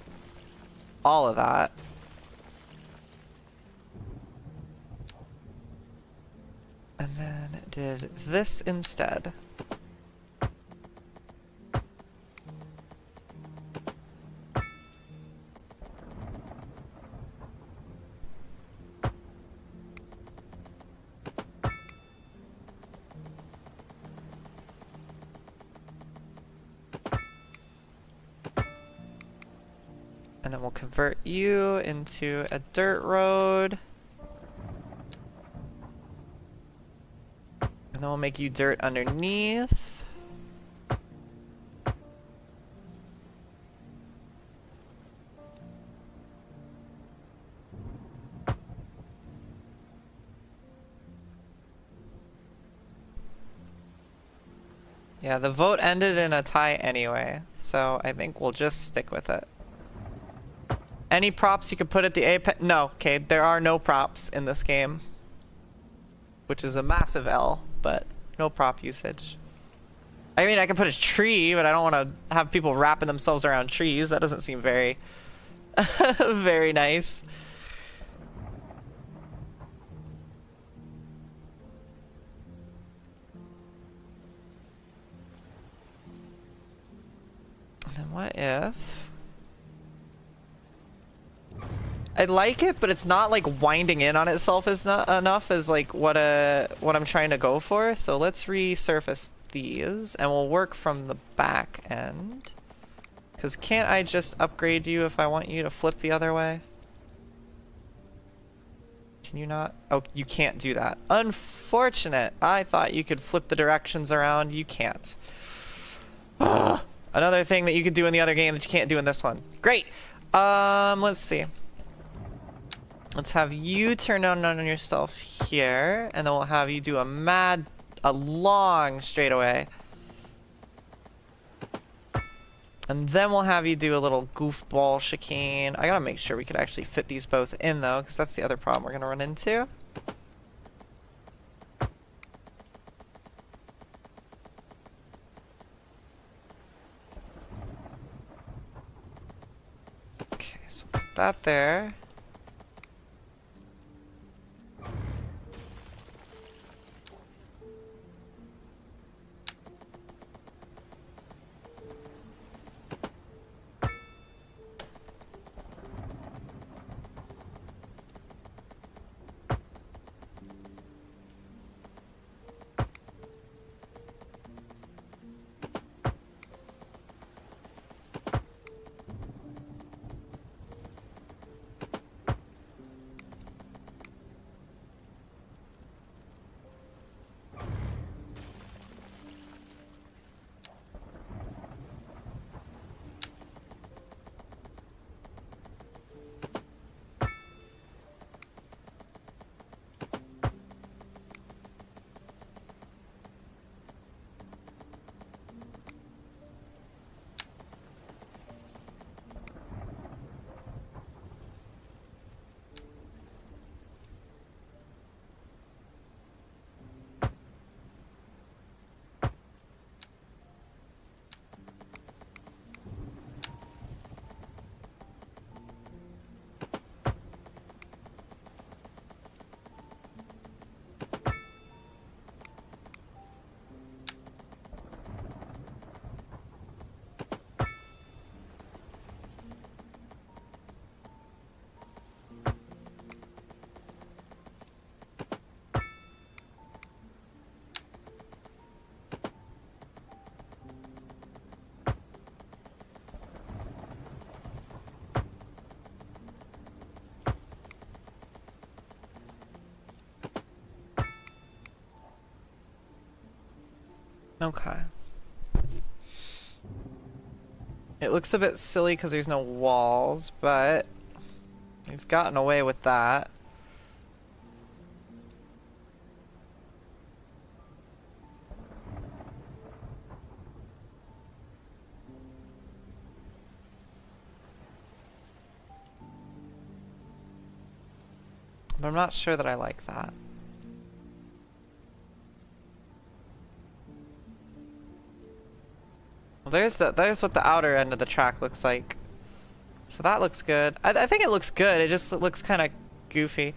all of that, and then did this instead. And then we'll convert you into a dirt road. And then we'll make you dirt underneath. Yeah, the vote ended in a tie anyway, so I think we'll just stick with it. Any props you could put at the apex? No, okay, there are no props in this game. Which is a massive L, but no prop usage. I mean, I could put a tree, but I don't want to have people wrapping themselves around trees. That doesn't seem very, very nice. And then what if... I like it, but it's not like winding in on itself is not enough as like what I'm trying to go for. So let's resurface these and we'll work from the back end. Cause can't I just upgrade you if I want you to flip the other way? Can you not? Oh, you can't do that. Unfortunate. I thought you could flip the directions around. You can't. Another thing that you could do in the other game that you can't do in this one. Great. Let's see. Let's have you turn on yourself here, and then we'll have you do a long straightaway. And then we'll have you do a little goofball chicane. I gotta make sure we could actually fit these both in though, because that's the other problem we're gonna run into. Okay, so put that there. Okay. It looks a bit silly because there's no walls, but we've gotten away with that. But I'm not sure that I like that. Well, there's what the outer end of the track looks like. So that looks good. I think it looks good. It just looks kind of goofy.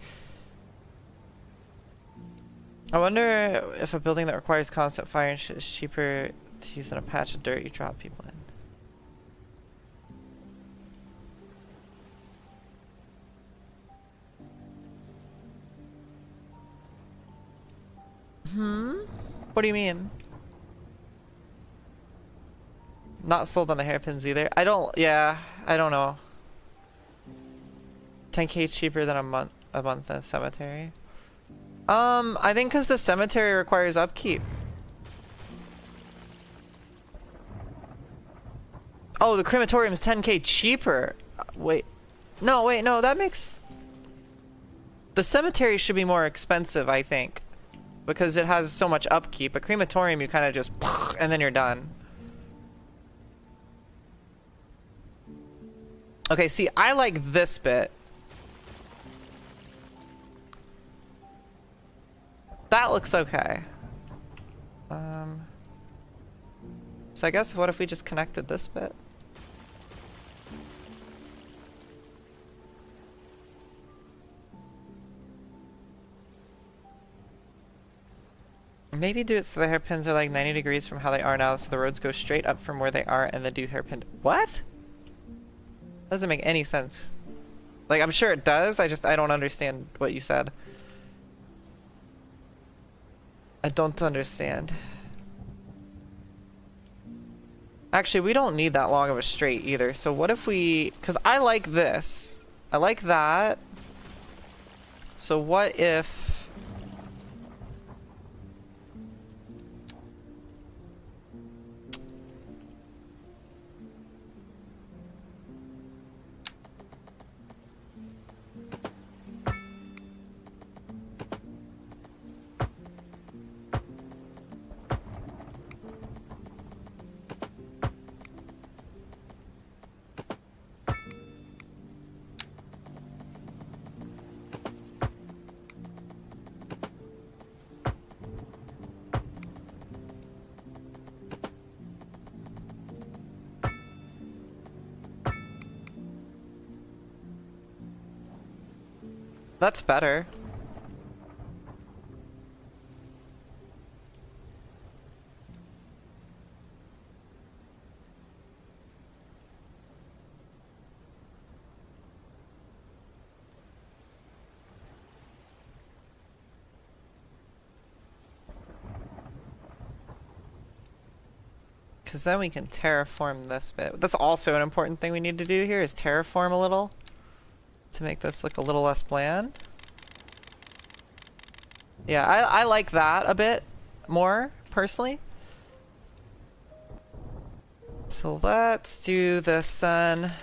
I wonder if a building that requires constant fire is cheaper to use than a patch of dirt you drop people in. What do you mean? Not sold on the hairpins either. I don't know. 10k cheaper than a month in a cemetery. I think because the cemetery requires upkeep. Oh, the crematorium's 10k cheaper. Wait, no, that makes... The cemetery should be more expensive, I think. Because it has so much upkeep. A crematorium, you kind of just... and then you're done. Okay, see, I like this bit. That looks okay. So I guess what if we just connected this bit? Maybe do it so the hairpins are like 90 degrees from how they are now, so the roads go straight up from where they are and then do hairpin. What? Doesn't make any sense. Like, I'm sure it does, I don't understand what you said. I don't understand. Actually, we don't need that long of a straight either, so what if we... Because I like this. I like that. So what if... That's better. Because then we can terraform this bit. That's also an important thing we need to do here, is terraform a little. To make this look a little less bland. Yeah, I like that a bit more, personally. So let's do this then.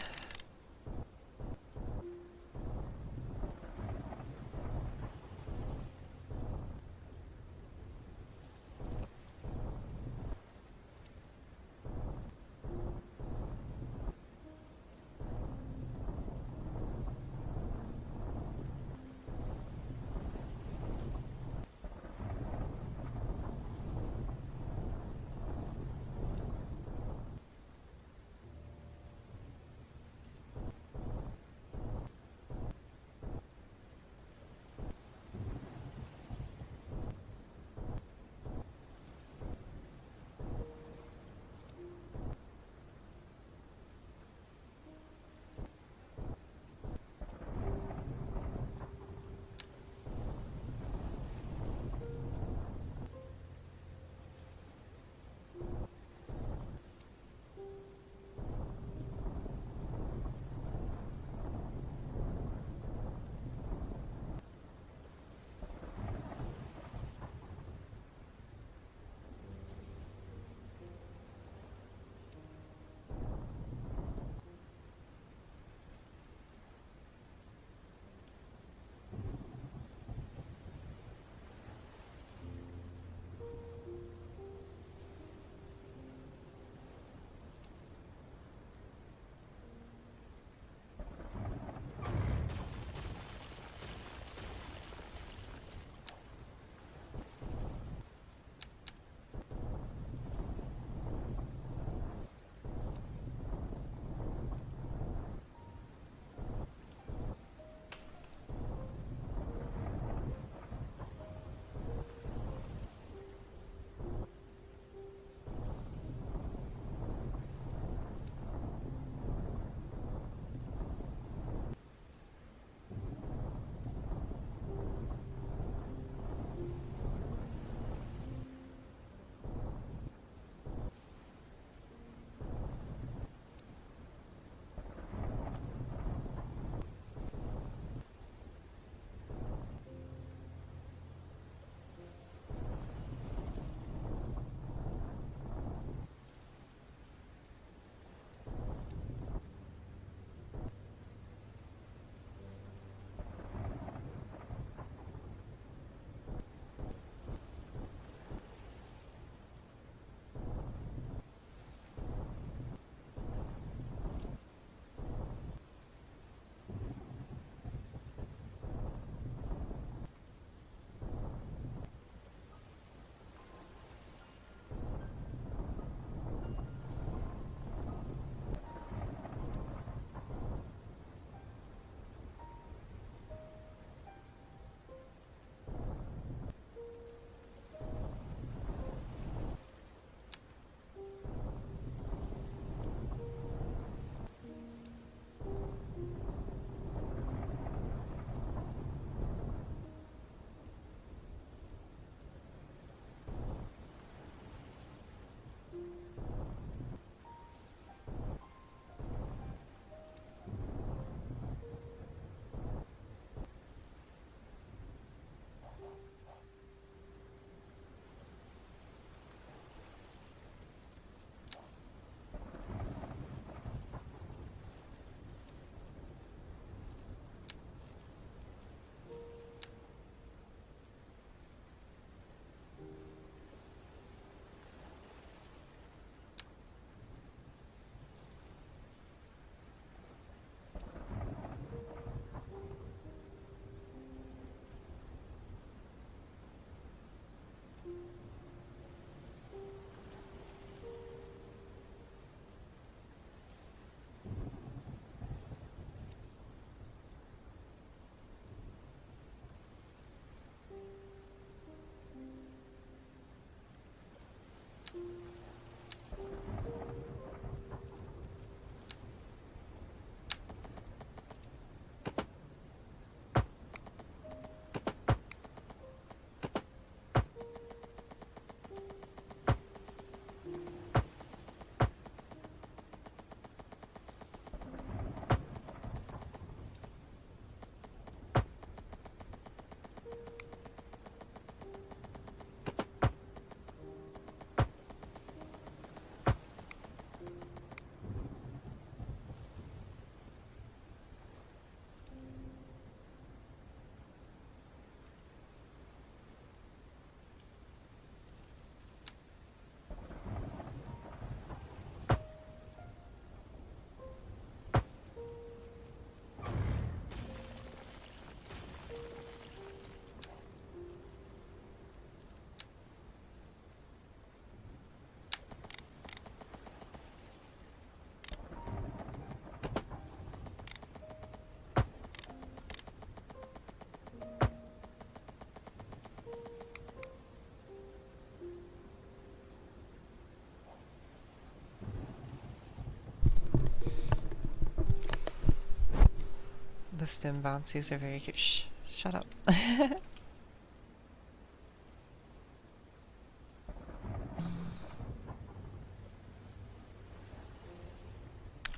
The stim bouncies are very cute. Shh, shut up. I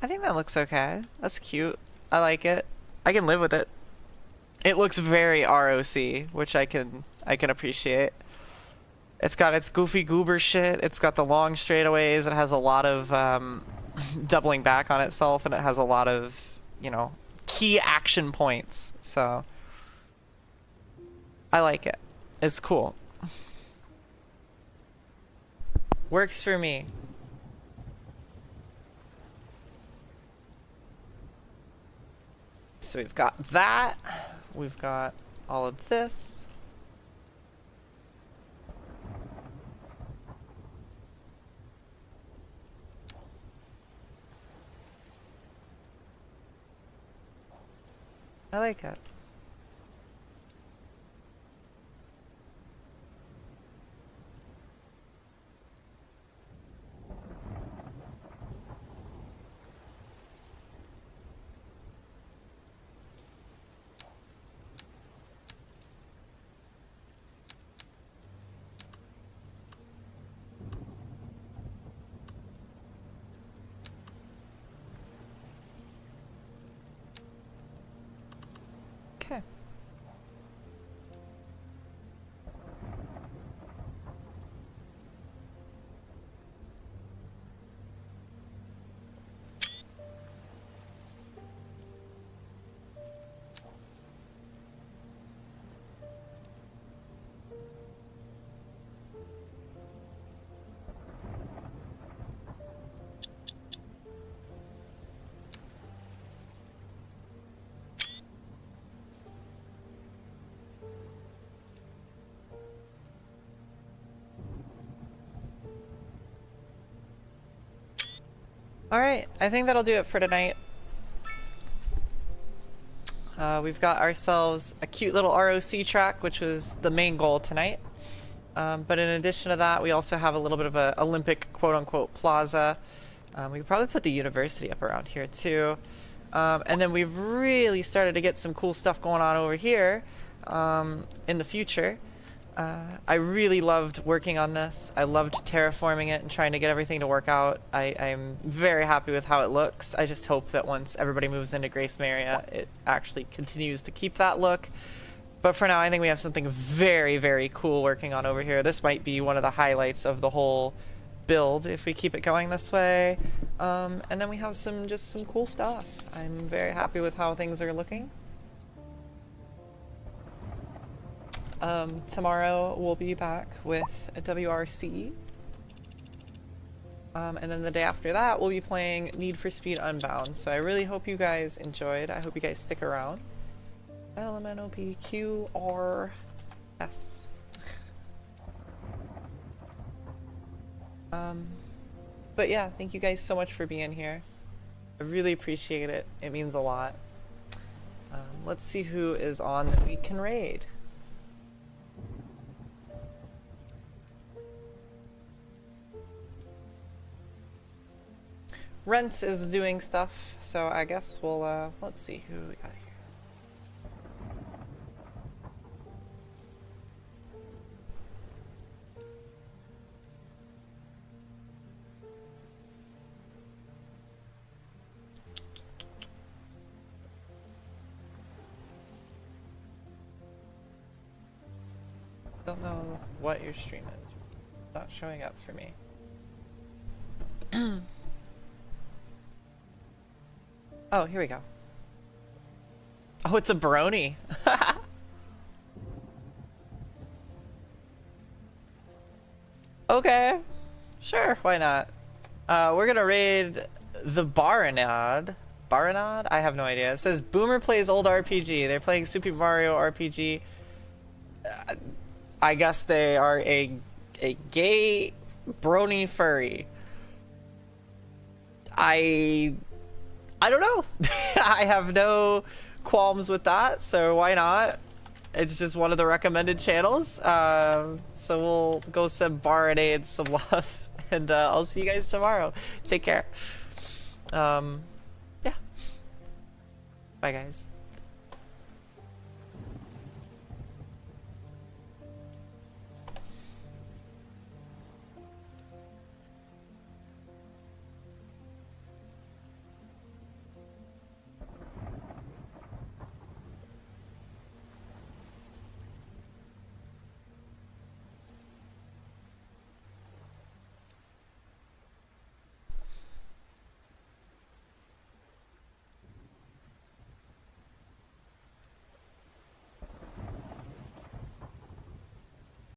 think that looks okay. That's cute. I like it. I can live with it. It looks very ROC, which I can appreciate. It's got its goofy goober shit. It's got the long straightaways. It has a lot of doubling back on itself, and it has a lot of, you know, key action points. So I like it. It's cool. Works for me. So we've got that. We've got all of this. I like it. Okay. Alright, I think that'll do it for tonight. We've got ourselves a cute little ROC track, which was the main goal tonight. But in addition to that, we also have a little bit of a Olympic quote-unquote plaza. We could probably put the university up around here too. And then we've really started to get some cool stuff going on over here in the future. I really loved working on this. I loved terraforming it and trying to get everything to work out. I'm very happy with how it looks. I just hope that once everybody moves into Grace Maria, it actually continues to keep that look. But for now, I think we have something very, very cool working on over here. This might be one of the highlights of the whole build if we keep it going this way. And then we have just some cool stuff. I'm very happy with how things are looking. Tomorrow we'll be back with a WRC. And then the day after that we'll be playing Need for Speed Unbound. So I really hope you guys enjoyed. I hope you guys stick around. LMNOPQRS. But yeah, thank you guys so much for being here. I really appreciate it. It means a lot. Let's see who is on that we can raid. Rents is doing stuff, so I guess we'll, let's see who we got here. Don't know what your stream is. It's not showing up for me. Oh, here we go. Oh, it's a brony. Okay. Sure, why not? We're gonna raid the Baranad. Baranad? I have no idea. It says Boomer plays old RPG. They're playing Super Mario RPG. I guess they are a gay brony furry. I don't know. I have no qualms with that, so why not? It's just one of the recommended channels. So we'll go send Baranade some love, and I'll see you guys tomorrow. Take care. Yeah. Bye, guys.